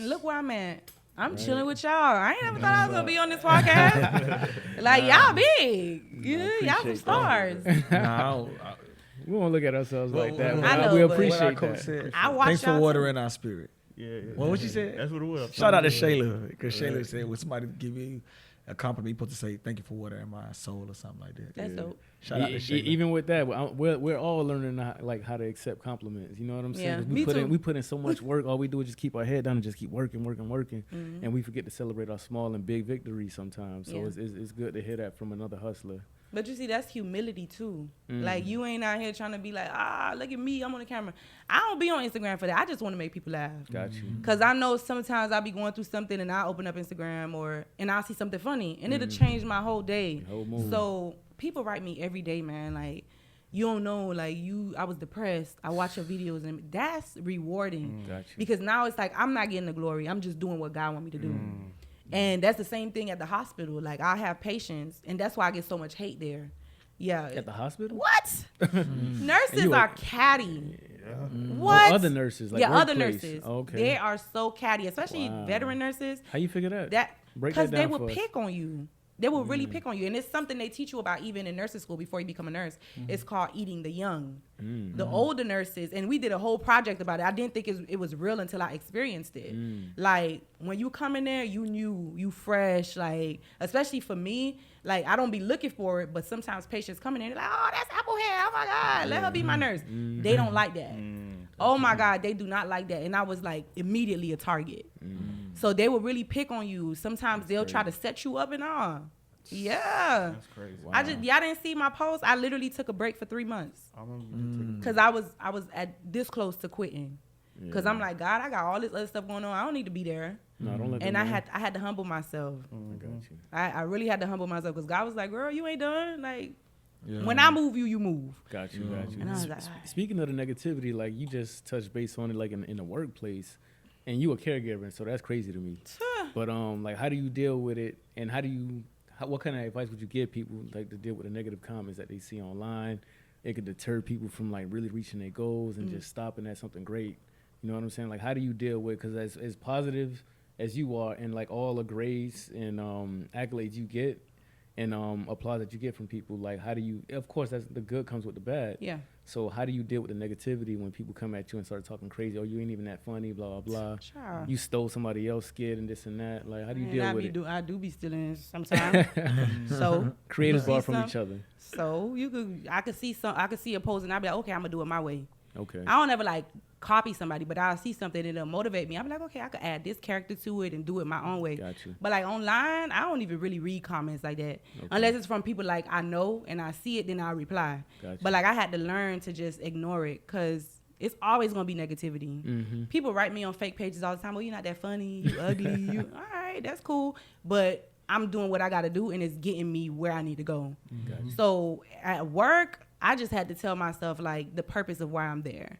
Look where I'm at. I'm chilling with y'all. I ain't never thought I was gonna be on this podcast. Like, y'all big. Y'all some stars. We won't look at ourselves like that. I But know, we but- appreciate What our that. coach said. I watch Thanks for y'all watering our spirit. Yeah. Well, what you said? That's what it was. Shout out to Shayla, because Shayla said when somebody give you a compliment, you supposed to say thank you for watering my soul or something like that. That's dope. Shout out to Shayla. Even with that, we're all learning how to accept compliments. You know what I'm saying? Yeah, 'Cause me too. we put in so much work. All we do is just keep our head down and just keep working, and we forget to celebrate our small and big victories sometimes. So Yeah. it's good to hear that from another hustler. But you see, that's humility too. Like, you ain't out here trying to be like, look at me, I'm on the camera. I don't be on Instagram for that. I just want to make people laugh. Got you. Cause I know sometimes I'll be going through something and I'll open up Instagram and I'll see something funny and it'll change my whole day. Whole mood. So people write me every day, man. Like, you don't know, like, I was depressed. I watch your videos and that's rewarding. Got you. Because now it's like, I'm not getting the glory. I'm just doing what God want me to do. And that's the same thing at the hospital. Like, I have patients and that's why I get so much hate there. Yeah. At the hospital? What? Nurses You are catty. Oh, What? other nurses, like other workplace. nurses. Okay. They are so catty, especially Wow. veteran nurses. How you figure that? Break Because that they down will for us. pick on you. They will really pick on you. And it's something they teach you about even in nursing school before you become a nurse. It's called eating the young. The older nurses, and we did a whole project about it. I didn't think it was real until I experienced it. Like, when you come in there, you knew, you fresh. Like, especially for me, like, I don't be looking for it, but sometimes patients come in there and they're like, oh, that's apple hair. Oh, my God, let her be my nurse. They don't like that. Oh, my God, they do not like that. And I was, like, immediately a target. So they will really pick on you. Sometimes they'll try to set you up and all. Yeah. That's crazy. Y'all didn't see my post. I literally took a break for 3 months I remember because I was at this close to quitting. Because I'm like, God, I got all this other stuff going on. I don't need to be there. No, don't let And them I know. had to humble myself. I got you. I really had to humble myself because God was like, girl, you ain't done. Like, Yeah. when I move you, you move. Got you. And I was like, all right. Speaking of the negativity, like, you just touched base on it, like in the workplace, and you a caregiver, so that's crazy to me. But like, how do you deal with it, and what kind of advice would you give people, like, to deal with the negative comments that they see online? It could deter people from, like, really reaching their goals and just stopping at something great. You know what I'm saying? Like, how do you deal with? Because as positive as you are, and like all the grades and accolades you get, and applause that you get from people, like, how do you? Of course, that's the good comes with the bad. Yeah. So how do you deal with the negativity when people come at you and start talking crazy? Oh, you ain't even that funny, blah, blah, blah. Sure. You stole somebody else's skit and this and that. Like, how do you deal with it? I do be stealing sometimes. So Creators see borrow from some- each other. So I could see a post and I'll be like, okay, I'm gonna do it my way. Okay. I don't ever like copy somebody, but I'll see something and it'll motivate me. I'll be like, okay, I could add this character to it and do it my own way. Got you. But like online, I don't even really read comments like that. Unless it's from people like I know and I see it, then I'll reply. Gotcha. But like I had to learn to just ignore it because it's always gonna be negativity. Mm-hmm. People write me on fake pages all the time. Oh, you're not that funny. You ugly. You all right? That's cool. But I'm doing what I gotta do and it's getting me where I need to go. Gotcha. So at work, I just had to tell myself like the purpose of why I'm there.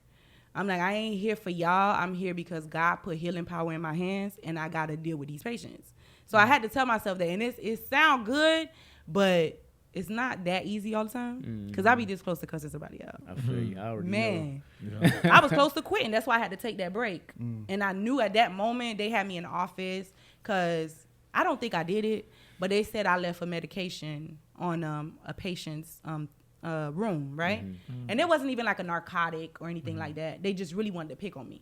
I'm like, I ain't here for y'all. I'm here because God put healing power in my hands and I got to deal with these patients. So I had to tell myself that. And it sound good, but it's not that easy all the time. Cause I be this close to cussing somebody out. I feel you. I already Man, Yeah. I was close to quitting. That's why I had to take that break. And I knew at that moment they had me in the office because I don't think I did it, but they said I left a medication on a patient's room, right? And it wasn't even like a narcotic or anything like that. They just really wanted to pick on me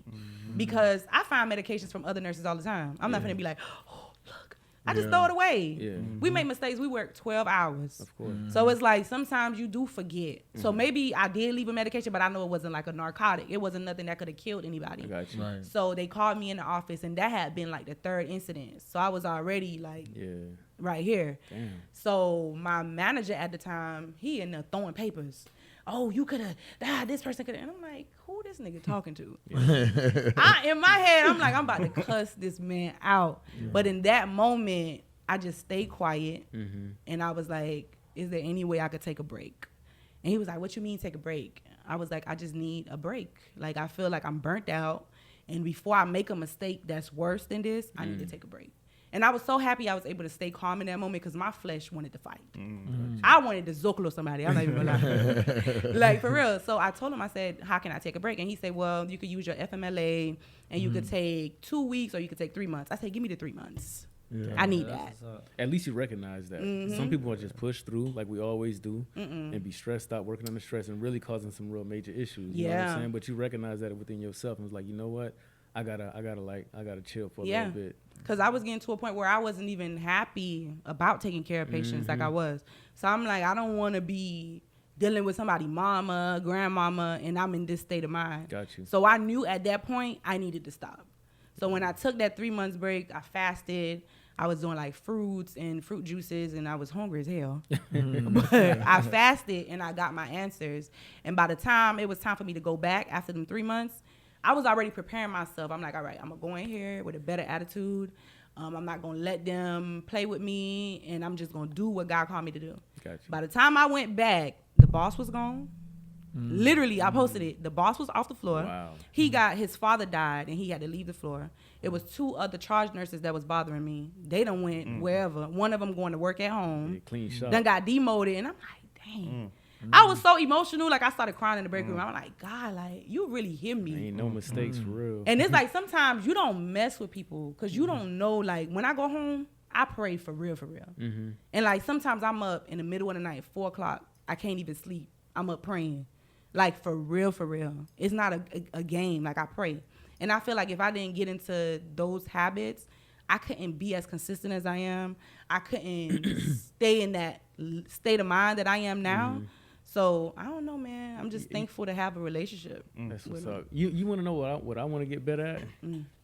because I find medications from other nurses all the time. I'm not gonna be like, oh, look, I just throw it away. Yeah. We make mistakes. We work 12 hours. Of course. So it's like sometimes you do forget. So maybe I did leave a medication, but I know it wasn't like a narcotic. It wasn't nothing that could have killed anybody. I got you. Right. So they called me in the office, and that had been like the third incident. So I was already like Yeah. right here. Damn. So my manager at the time, he in there throwing papers. Oh, you could have, this person could have. And I'm like, who this nigga talking to? In my head, I'm like, I'm about to cuss this man out. Yeah. But in that moment, I just stayed quiet. And I was like, is there any way I could take a break? And he was like, what you mean take a break? I was like, I just need a break. Like, I feel like I'm burnt out. And before I make a mistake that's worse than this, I need to take a break. And I was so happy I was able to stay calm in that moment because my flesh wanted to fight. I wanted to zocalo somebody. I'm not even gonna lie. Like, for real. So I told him, I said, how can I take a break? And he said, well, you could use your FMLA and you could take 2 weeks or you could take 3 months. I said, give me the 3 months. Yeah. I need That's that. what's up. At least you recognize that. Some people are just pushed through like we always do and be stressed out, working on the stress and really causing some real major issues. You know what I'm saying? But you recognize that within yourself and was like, you know what? I gotta chill for a little bit. Because I was getting to a point where I wasn't even happy about taking care of patients like I was. So I'm like, I don't want to be dealing with somebody, mama, grandmama, and I'm in this state of mind. Got you. So I knew at that point I needed to stop. So when I took that 3 months break, I fasted. I was doing like fruits and fruit juices, and I was hungry as hell. But I fasted, and I got my answers. And by the time it was time for me to go back after them 3 months, I was already preparing myself. I'm like, all right, I'm going to go in here with a better attitude. I'm not going to let them play with me, and I'm just going to do what God called me to do. Gotcha. By the time I went back, the boss was gone. Literally, I posted it. The boss was off the floor. Wow. His father died, and he had to leave the floor. It was 2 other charge nurses that was bothering me. They done went wherever. One of them going to work at home. Yeah, clean shot. Done got demoted, and I'm like, dang. I was so emotional. Like, I started crying in the break room. I'm like, God, like, you really hear me. Ain't no mistakes for real. And it's like sometimes you don't mess with people because you don't know. Like, when I go home, I pray for real, for real. And like sometimes I'm up in the middle of the night, 4 o'clock. I can't even sleep. I'm up praying, like for real, for real. It's not a game. Like, I pray, and I feel like if I didn't get into those habits, I couldn't be as consistent as I am. I couldn't stay in that state of mind that I am now. So I don't know, man. I'm just thankful to have a relationship. That's what's up. You want to know what I want to get better at?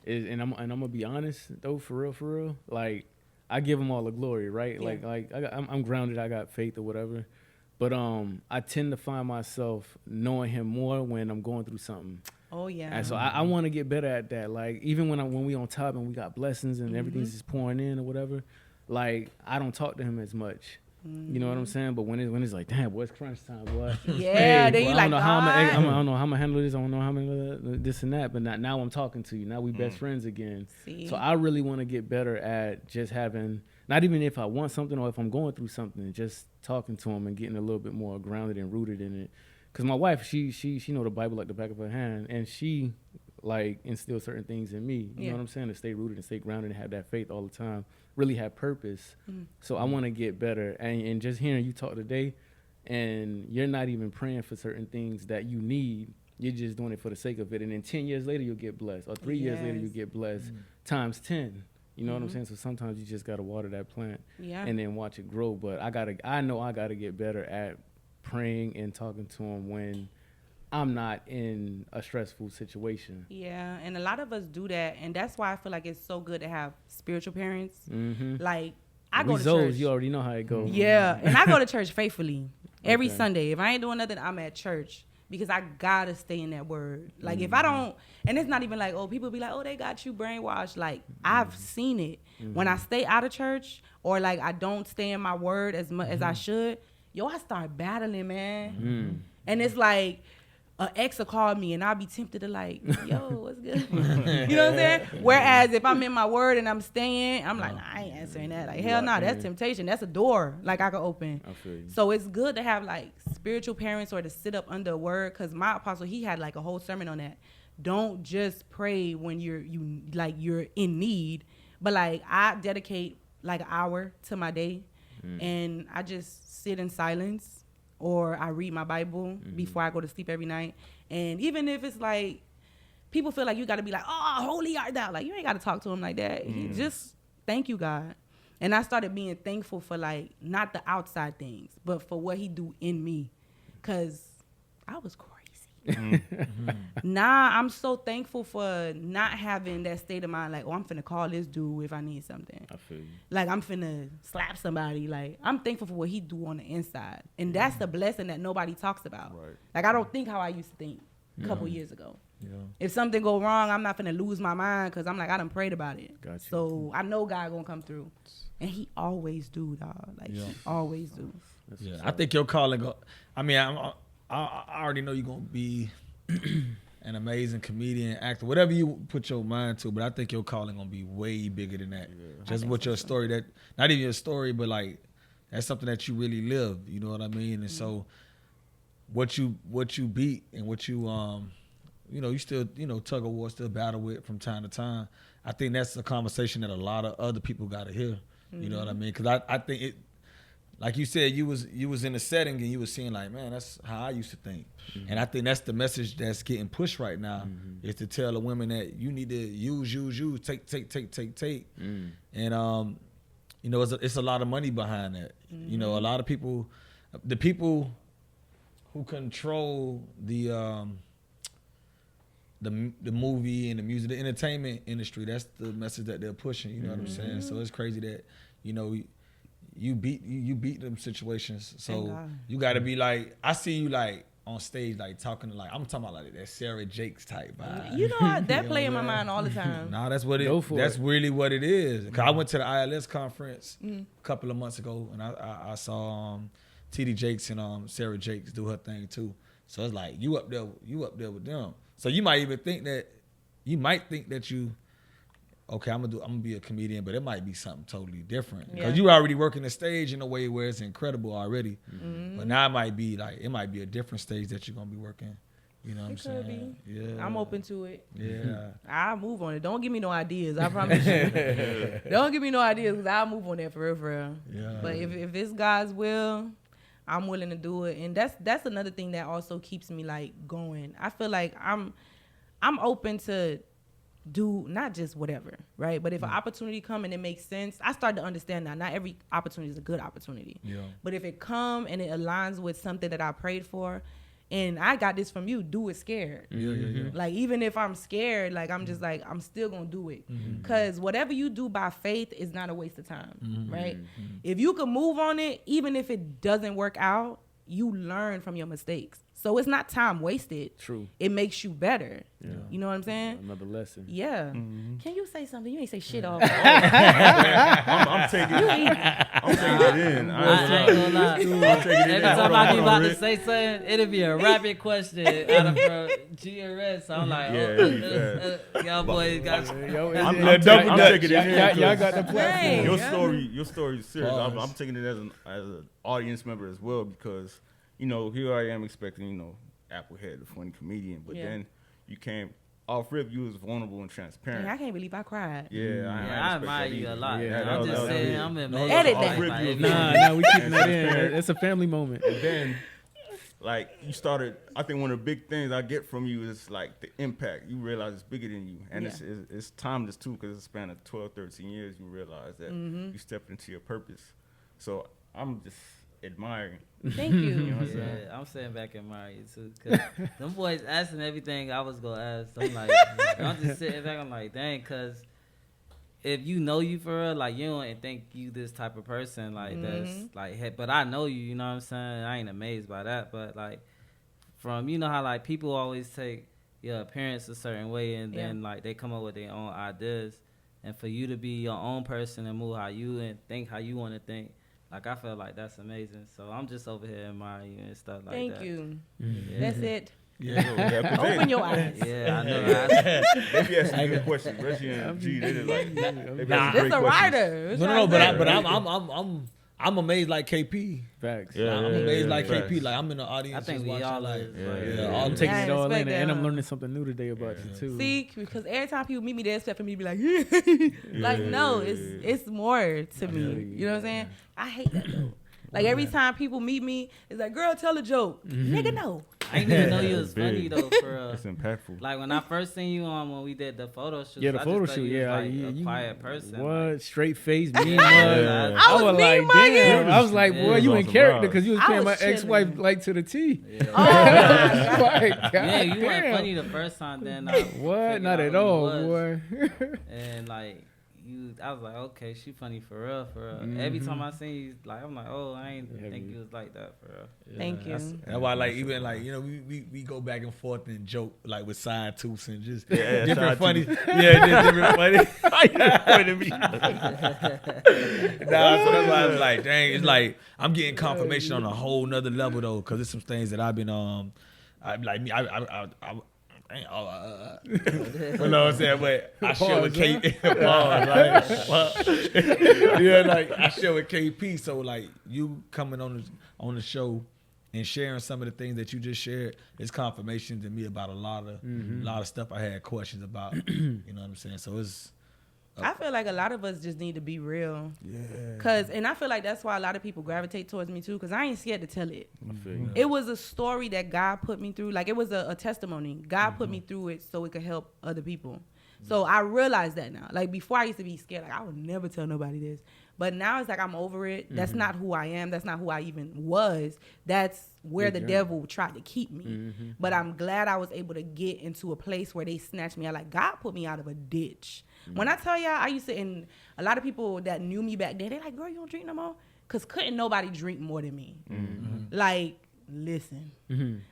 Is, and I'm gonna be honest though, for real. Like, I give him all the glory, right? Yeah. I'm grounded. I got faith or whatever. But I tend to find myself knowing him more when I'm going through something. Oh yeah. And so I want to get better at that. Like, even when we on top and we got blessings and everything's just pouring in or whatever, like, I don't talk to him as much. You know what I'm saying? But when it's like, damn, boy, it's crunch time, boy. Yeah, then you I like, don't know how God. I don't know how I'm gonna handle this. I don't know how I'm gonna this and that. But now I'm talking to you. Now we best friends again. See? So I really want to get better at just having, not even if I want something or if I'm going through something, just talking to him and getting a little bit more grounded and rooted in it. Cause my wife, she know the Bible like the back of her hand, and she like instilled certain things in me. You know what I'm saying? To stay rooted and stay grounded and have that faith all the time. Really have purpose. So I want to get better. And just hearing you talk today, and you're not even praying for certain things that you need. You're just doing it for the sake of it. And then 10 years later, you'll get blessed. Or 3 years later, you get blessed times 10. You know what I'm saying? So sometimes you just got to water that plant and then watch it grow. But I know I got to get better at praying and talking to him when I'm not in a stressful situation. Yeah, and a lot of us do that, and that's why I feel like it's so good to have spiritual parents. Like, I go to church. You already know how it goes. Yeah, and I go to church faithfully every Okay. Sunday. If I ain't doing nothing, I'm at church because I gotta stay in that word. Like, if I don't, and it's not even like, oh, people be like, oh, they got you brainwashed. Like, I've seen it. When I stay out of church or like I don't stay in my word as much as I should, I start battling, man. And it's like, an ex will call me and I'll be tempted to like, yo, what's good? You know what I'm saying? Whereas if I'm in my word and I'm staying, I'm like, nah, I ain't answering that. Like, hell no, that's temptation. That's a door like I could open. I feel you. So it's good to have like spiritual parents or to sit up under a word. Cause my apostle, he had like a whole sermon on that. Don't just pray when you're in need, but like I dedicate like an hour to my day and I just sit in silence. Or I read my Bible before I go to sleep every night. And even if it's like, people feel like you got to be like, oh, holy art thou. Like, you ain't got to talk to him like that. He just, thank you, God. And I started being thankful for, like, not the outside things, but for what he do in me. Because I was crazy. Nah, I'm so thankful for not having that state of mind like, oh, I'm finna call this dude if I need something. I feel you. Like, I'm finna slap somebody. Like, I'm thankful for what he do on the inside. And that's the blessing that nobody talks about. Right. Like, I don't think how I used to think a couple years ago. Yeah. If something go wrong, I'm not finna lose my mind because I'm like, I done prayed about it. Got you. So I know God gonna come through. And he always do, dog. Like, he always do. Yeah, I think your calling. I mean, I already know you're gonna be an amazing comedian, actor, whatever you put your mind to. But I think your calling gonna be way bigger than that. Yeah. Just with your story, that not even your story, but like that's something that you really live. You know what I mean? And so, what you beat and what you you still tug of war, still battle with from time to time. I think that's a conversation that a lot of other people got to hear. You know what I mean? Because I think it. Like you said, you was in a setting and you was seeing like, man, that's how I used to think. And I think that's the message that's getting pushed right now is to tell the women that you need to use, take. And, it's a lot of money behind that. You know, a lot of people, the people who control the movie and the music, the entertainment industry, that's the message that they're pushing. You know what I'm saying? So it's crazy that, you beat them situations. So you got to be like, I see you like on stage, like talking to like, I'm talking about like that Sarah Jakes type vibe. You know, that play in my mind all the time. Nah, that's what that's really what it is. Cause I went to the ILS conference a couple of months ago and I saw TD Jakes and Sarah Jakes do her thing too. So it's like you up there with them. So you might think that you okay, I'm gonna be a comedian, but it might be something totally different because you already working the stage in a way where it's incredible already. But now it might be a different stage that you're gonna be working. You know what I'm saying? Yeah, I'm open to it. Yeah, I'll move on it. Don't give me no ideas. I promise you. Don't give me no ideas because I'll move on that for real. Yeah. But if it's God's will, I'm willing to do it, and that's another thing that also keeps me like going. I feel like I'm open to do not just whatever, right? But if an opportunity come and it makes sense, I start to understand now. Not every opportunity is a good opportunity. Yeah. But if it come and it aligns with something that I prayed for, and I got this from you, do it scared. Yeah. Like even if I'm scared, like I'm just like I'm still gonna do it, because whatever you do by faith is not a waste of time, right? If you can move on it, even if it doesn't work out, you learn from your mistakes. So it's not time wasted. True. It makes you better. Yeah. You know what I'm saying? Another lesson. Yeah. Can you say something? You ain't say shit off. I'm taking it in. I'm taking it in. Every time I be about to say something, it'll be a rapid question out of GRS. So I'm like, y'all boys got. I'm taking it in. Y'all got the platform. Your story is serious. I'm taking it as an audience member as well because. Here I am expecting, Applehead, the funny comedian, but then you came off rip, you was vulnerable and transparent. I can't believe I cried. I admire you a lot. I'm just saying, I'm amazed. Edit that. Nah, we keeping that in. It's a family moment. And then, like, you started, I think one of the big things I get from you is, like, the impact. You realize it's bigger than you. And it's timeless, too, because it's a span of 12, 13 years, you realize that you stepped into your purpose. So I'm just admiring. Thank you. You know what I'm saying? Yeah, I'm sitting back admiring you too. Cause them boys asking everything I was gonna ask. I'm like, I'm just sitting back. I'm like, dang, cause if you know you for real, like you don't think you this type of person, like that's like, hey, but I know you. You know what I'm saying? I ain't amazed by that, but like from how like people always take your appearance a certain way, and then like they come up with their own ideas, and for you to be your own person and move how you and think how you want to think. Like, I feel like that's amazing. So I'm just over here admiring you and stuff like that. Thank you. Yeah. That's it. Yeah. Open your eyes. Yeah, I know. They be asking good questions. Reggie and G, they just like, they be Nah. asking This great a questions. rider. No, but I'm amazed like KP. Facts. Yeah. I'm amazed like facts. KP. Like I'm in the audience. I think just we watching, all like, is. I'm taking Yeah, it all in, respect and I'm them. learning something new today about you too. See, because every time people meet me, they expect for me to be like, like, no, it's more to me. You know what I'm saying? I hate that though. Like every time people meet me, it's like, girl, tell a joke. Nigga, no. I didn't even know you was Big. funny though. For It's impactful. like when I first seen you on when we did the photo shoot. Yeah, the I photo just thought shoot. you was, Yeah, like, you, a quiet person. What? Like, Straight face, mean mug. Yeah. I was was mean like, mugging. damn. I was like, Yeah. boy, you in Awesome character vibes. because you was I playing my was ex-wife chilling. like to the T. yeah. Oh, my God. Like, Yeah, you goddamn. weren't funny the first time. Then I What? figured Not out at who you all, was. boy. And like you, I was like, okay, she funny for real, for real. Every time I seen you, like I'm like, oh, I ain't think you was like that for real. Thank you. That's why, like, even like, you know, we go back and forth and joke like with side tooths and just Yeah, different side funny, tooth. yeah, just different funny. Why you pointing me? Nah, so that's why I was like, dang, it's like I'm getting confirmation on a whole nother level though, because there's some things that I've been you know what I'm saying? But I share with KP. Yeah, like I share with KP. So like you coming on the show and sharing some of the things that you just shared is confirmation to me about a lot of stuff I had questions about. You know what I'm saying? So it's I feel like a lot of us just need to be real. yeah. And I feel like that's why a lot of people gravitate towards me too, because I ain't scared to tell it. I feel you. It was a story that God put me through. Like it was a testimony. God put me through it so it could help other people. So I realize that now. Like before I used to be scared. Like I would never tell nobody this. But now it's like I'm over it. That's not who I am. That's not who I even was. That's where the devil tried to keep me. But I'm glad I was able to get into a place where they snatched me out. Like God put me out of a ditch. When I tell y'all, I used to, and a lot of people that knew me back then, they're like, girl, you don't drink no more? Because couldn't nobody drink more than me. Like, listen.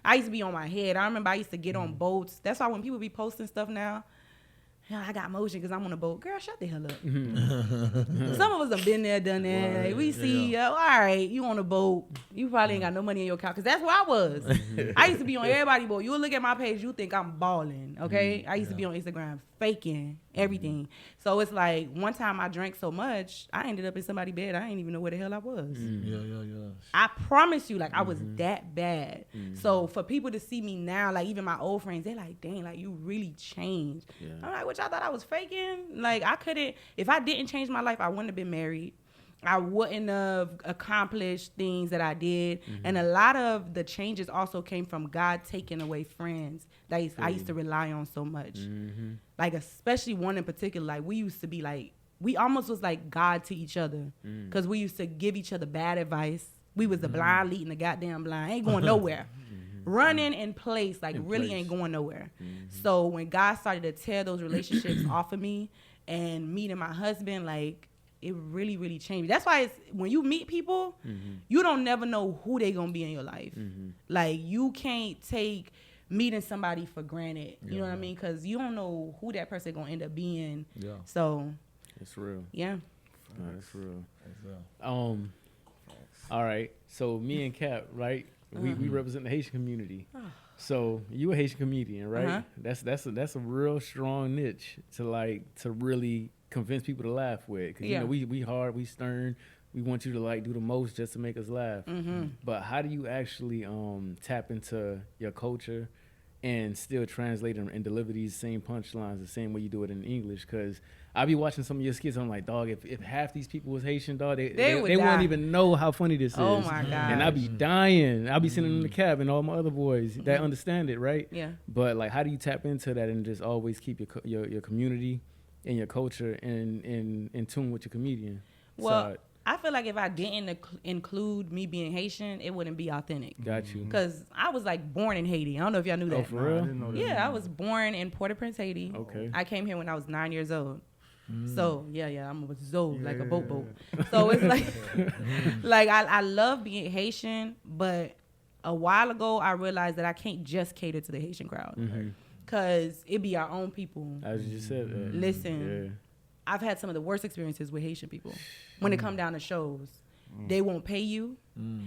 I used to be on my head. I remember I used to get on boats. That's why when people be posting stuff now, yeah, I got motion because I'm on a boat. Girl, shut the hell up. Some of us have been there, done that. Like, we see, all right, you on a boat. You probably ain't got no money in your account because that's where I was. I used to be on everybody's boat. You look at my page, you think I'm balling, okay? I used to be on Instagram faking everything. So it's like one time I drank so much, I ended up in somebody's bed. I didn't even know where the hell I was. Yeah. I promise you, like, I was that bad. So for people to see me now, like, even my old friends, they're like, dang, like, you really changed. Yeah. I'm like, what y'all thought I was faking? Like, I couldn't, if I didn't change my life, I wouldn't have been married. I wouldn't have accomplished things that I did. And a lot of the changes also came from God taking away friends that I used to rely on so much. Like, especially one in particular, like, we used to be like, we almost was like God to each other because we used to give each other bad advice. We was the blind leading the goddamn blind. Ain't going nowhere. Running in place, like really ain't going nowhere. So when God started to tear those relationships off of me and meeting my husband, like it really, really changed me. That's why it's, when you meet people, you don't never know who they gonna be in your life. Like you can't take meeting somebody for granted. You know what I mean? Because you don't know who that person gonna end up being. Yeah. So It's real. yeah. No, that's real. All right. So me and Cap, right? We represent the Haitian community. So you a Haitian comedian, right? That's a real strong niche to really convince people to laugh with. Cause you know we hard, we stern. We want you to like do the most just to make us laugh. But how do you actually tap into your culture and still translate them and deliver these same punchlines the same way you do it in English? Because I be watching some of your skits. I'm like, dog, if half these people was Haitian, dog, they wouldn't even know how funny this is. Oh my God. And I be dying. I be sitting in the cab and all my other boys that understand it, right? Yeah. But like, how do you tap into that and just always keep your community and your culture in tune with your comedian Well, side? I feel like if I didn't include me being Haitian, it wouldn't be authentic. Got you. Because I was like born in Haiti. I don't know if y'all knew that. Oh, for real? I didn't know that. Yeah, I was born in Port-au-Prince, Haiti. Okay. I came here when I was 9 years old. So yeah, I'm a zoe, like a boat. So it's like, like I love being Haitian, but a while ago I realized that I can't just cater to the Haitian crowd, cause it be our own people. As you just said that. Listen, I've had some of the worst experiences with Haitian people when it come down to shows. They won't pay you.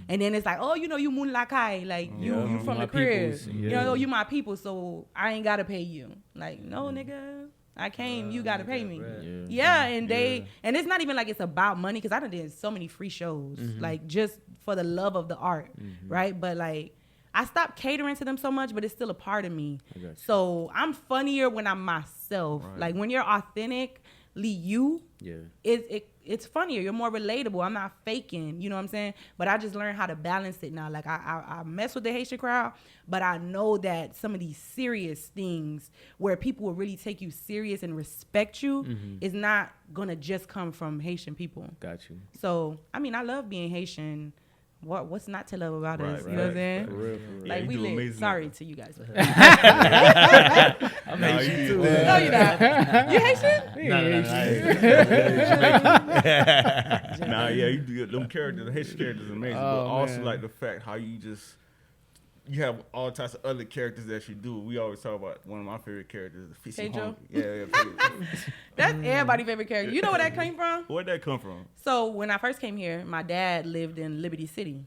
And then it's like, oh, you know, you Moonlakai, like you from my the crib. peoples, You know, you my people, so I ain't gotta pay you. Like, no, nigga, I came, you gotta pay me. Yeah, and and it's not even like it's about money, because I done did so many free shows, like just for the love of the art, right? But like, I stopped catering to them so much, but it's still a part of me. So I'm funnier when I'm myself. Right. Like when you're authentically you, it's funnier. You're more relatable. I'm not faking, you know what I'm saying? But I just learned how to balance it now. Like I mess with the Haitian crowd, but I know that some of these serious things where people will really take you serious and respect you is not gonna just come from Haitian people. Got you. So, I mean, I love being Haitian. What's not to love about us? You know what I'm saying? For real. Like, we lit. Sorry to you guys. I'm Haitian too. No, you're not. You Haitian? Nah, yeah, you do them characters. The Haitian characters are amazing, but also like the fact how you have all types of other characters that you do. We always talk about one of my favorite characters, the Fisi Pedro? Yeah. That's everybody's favorite character. You know where that came from? Where'd that come from? So when I first came here, my dad lived in Liberty City.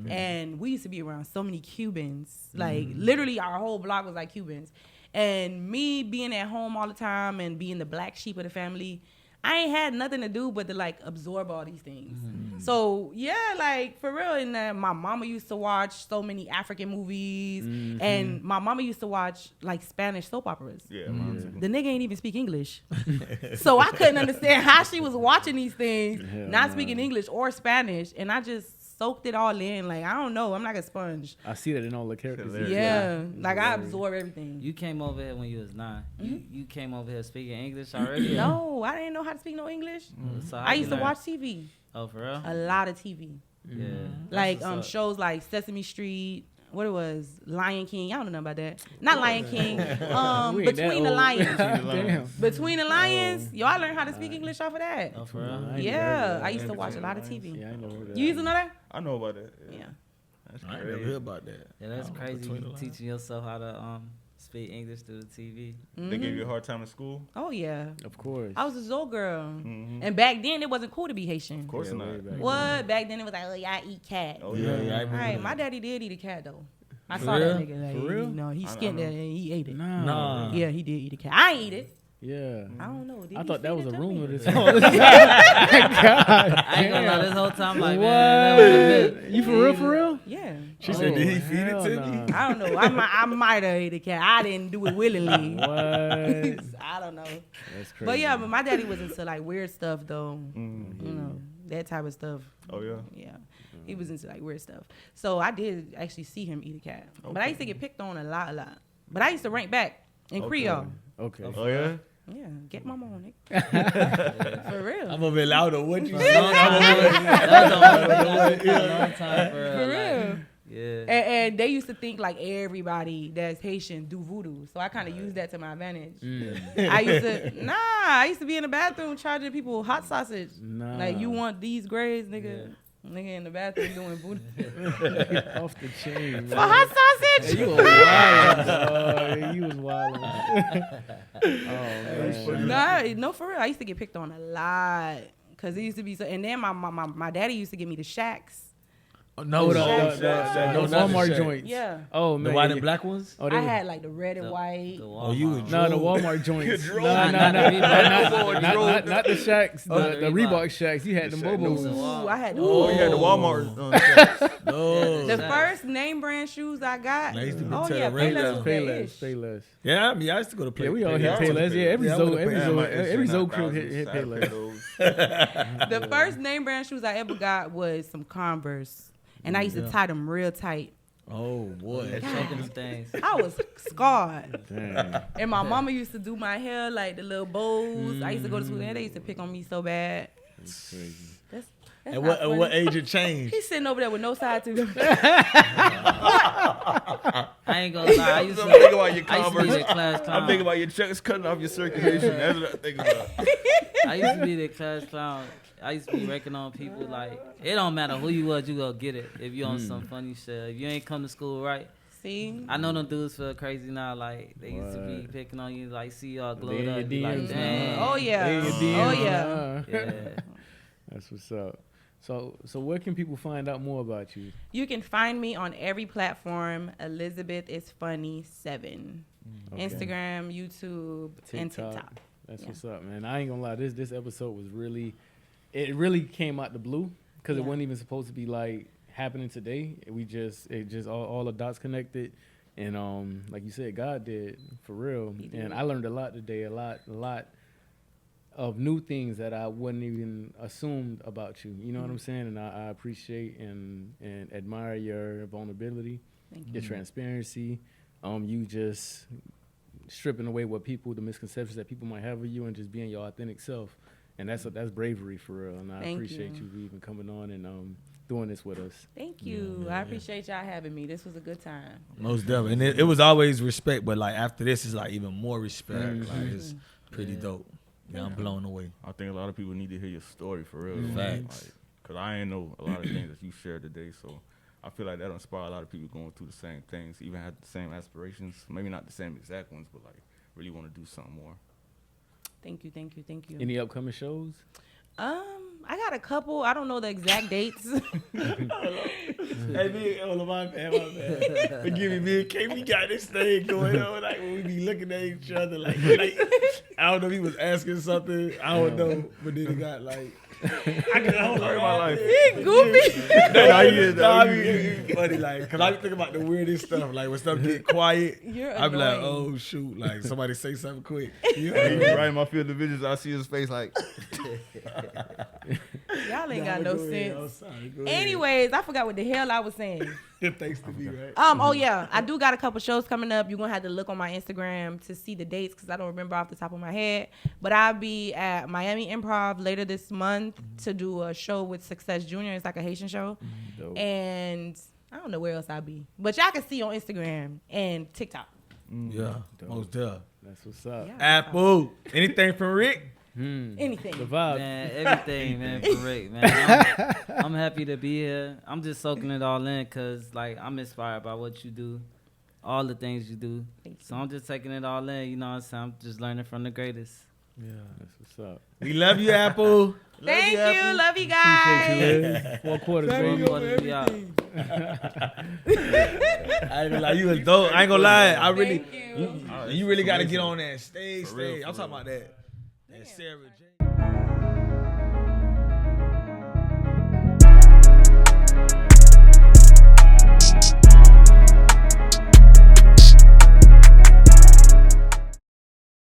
And we used to be around so many Cubans. Like, literally our whole block was like Cubans. And me being at home all the time and being the black sheep of the family, I ain't had nothing to do but to like absorb all these things. So yeah, like for real. And my mama used to watch so many African movies, and my mama used to watch like Spanish soap operas. Yeah, The nigga ain't even speak English, so I couldn't understand how she was watching these things, not speaking English or Spanish, and I just soaked it all in. Like, I don't know, I'm like a sponge. I see that in all the characters. Yeah, like I absorb everything. You came over here when you was 9. You came over here speaking English already? No, I didn't know how to speak no English. So I used to watch TV. Oh, for real? A lot of TV. Yeah. Like shows like Sesame Street, what it was, Lion King. I don't know about that. Not Lion King. Between the Lions. Damn. Between the Lions. Yo, I learned how to speak English off of that. Oh, for real? Yeah, I used to watch a lot of TV. Yeah, I know that. You used to know that? I know about that. Yeah. That's I ain't never heard about that. Yeah, that's crazy. Between the You teaching yourself how to speak English through the TV. They gave you a hard time in school? Oh yeah. Of course. I was a Zoe girl. And back then it wasn't cool to be Haitian. Of course not. What? Back then it was like, oh, y'all eat cat. Oh yeah. Right, my daddy did eat a cat though. I saw that nigga. Like, For real? No, he skinned it and he ate it. Nah. Yeah, he did eat a cat. I ain't eat it. Yeah. I don't know. Did I he thought that feed was it a to me? rumor. This I ain't gonna lie, this whole time, like, man, that was a myth. You for real? Yeah. She said, did he feed it to me? I don't know. I might have ate a cat. I didn't do it willingly. What? I don't know. That's crazy. But yeah, but my daddy was into like weird stuff though. You know, that type of stuff. Oh yeah. Yeah. He was into like weird stuff. So I did actually see him eat a cat. But I used to get picked on a lot. But I used to rank back in Creole. Okay. Oh yeah. Yeah, get my mama, nigga. For real. I'm a bit louder. What you That say? was a long time for For real. Yeah. And they used to think like everybody that's Haitian do voodoo. So I kind of used that to my advantage. I used to be in the bathroom charging people hot sausage. Nah. Like, you want these grades, nigga? Nigga in the bathroom doing voodoo. Off the chain, For man. hot sausage? You was wild, dog. You was wild. No, for real. I used to get picked on a lot. Because it used to be so. And then my daddy used to give me the shacks. No, the Walmart Shack. joints. Yeah. Oh, The man. white and black ones? Oh, I had like the red and white. Oh, you was No, the drove. Walmart joints. drove. No, Not not the Shacks, the the Reebok Shacks. You had the Shack, Bobos. Ooh, I had the Oh, you had the Walmart. No. The first name brand shoes I got. I used to be Oh telling yeah, Ray Payless was Payless, that ish. Payless. Yeah, I mean, I used to go to play. Yeah, we all Payless. hit Payless. Yeah, every Yeah, I went to every Payless. Zoe crew hit Payless. The first name brand shoes I ever got was some Converse, and I used to tie them real tight. Oh, boy. Choking them things. I was scarred. Damn. And my mama used to do my hair like the little bows. I used to go to school and they used to pick on me so bad. That's crazy. That's At not what, funny. at what age it changed? He's sitting over there with no side to him. I ain't gonna lie. I used to I'm thinking about your I used to be Converse. the class clown. I'm thinking about your checks cutting off your circulation. That's what I'm thinking about. I used to be the class clown. I used to be raking on people like it don't matter who you was, you gonna get it if you on some funny shit. If you ain't come to school right, See? I know them dudes feel crazy now. Like they used to be picking on you, like see y'all They glowed in up, your be like DMs, damn. Oh yeah. They in your Oh DMs, yeah. Yeah. That's what's up. So where can people find out more about you? You can find me on every platform. Elizabeth is Funny 7. Okay. Instagram, YouTube, and TikTok. That's Yeah. what's up, man. I ain't gonna lie. This episode was it really came out the blue because it Yeah. wasn't even supposed to be like happening today. It just all the dots connected, and like you said, God did for real. He did. And I learned a lot today. A lot of new things that I wouldn't even assumed about you. You know what I'm saying? And I appreciate and admire your vulnerability, Thank you. your transparency. You just stripping away the misconceptions that people might have of you and just being your authentic self. And that's bravery for real. And I Thank appreciate you. you even coming on and doing this with us. Thank you. I appreciate y'all having me. This was a good time. Most definitely. And it was always respect, but like after this is like even more respect. Like it's pretty dope. Yeah, I'm blown away. I think a lot of people need to hear your story for real. Facts. Like, cause I ain't know a lot of things that you shared today, so I feel like that'll inspire a lot of people going through the same things, even have the same aspirations, maybe not the same exact ones, but like really want to do something more. Thank you. Any upcoming shows? I got a couple. I don't know the exact dates. Hey, me, my bad. Forgive me, me and K, we got this thing going on. Like when we be looking at each other, like I don't know if he was asking something. I don't know, but then he got like. I don't know my life. He goofy. Funny, like, cause I be thinking about the weirdest stuff. Like when stuff get quiet, You're I be like, annoying. oh shoot, like somebody say something quick. You He know? right in my field of vision, I see his face like. Y'all ain't got Nah, no go ahead. I'm sense. sorry, go ahead. Anyways, I forgot what the hell I was saying. Thanks to me, right? Oh yeah, I do got a couple shows coming up. You're gonna have to look on my Instagram to see the dates because I don't remember off the top of my head. But I'll be at Miami Improv later this month to do a show with Success Junior. It's like a Haitian show, Dope. and I don't know where else I'll be, but y'all can see on Instagram and TikTok. Yeah, Dope. most definitely. That's what's up. Yeah. Apple. Anything from Rick? Anything. The vibe. Man, everything, man, for Rick, man. I'm happy to be here. I'm just soaking it all in because, like, I'm inspired by what you do, all the things you do. Thank So I'm just taking it all in, you know what I'm saying? I'm just learning from the greatest. Yeah, that's what's up. We love you, Apple. Thank you. Love you guys. 4 quarters, Thank baby. you. What is we out? I ain't gonna lie, you was dope. I ain't gonna lie. I really, Thank you. you really got to get on that stage. For real, I'm for talking real. about that Sarah J.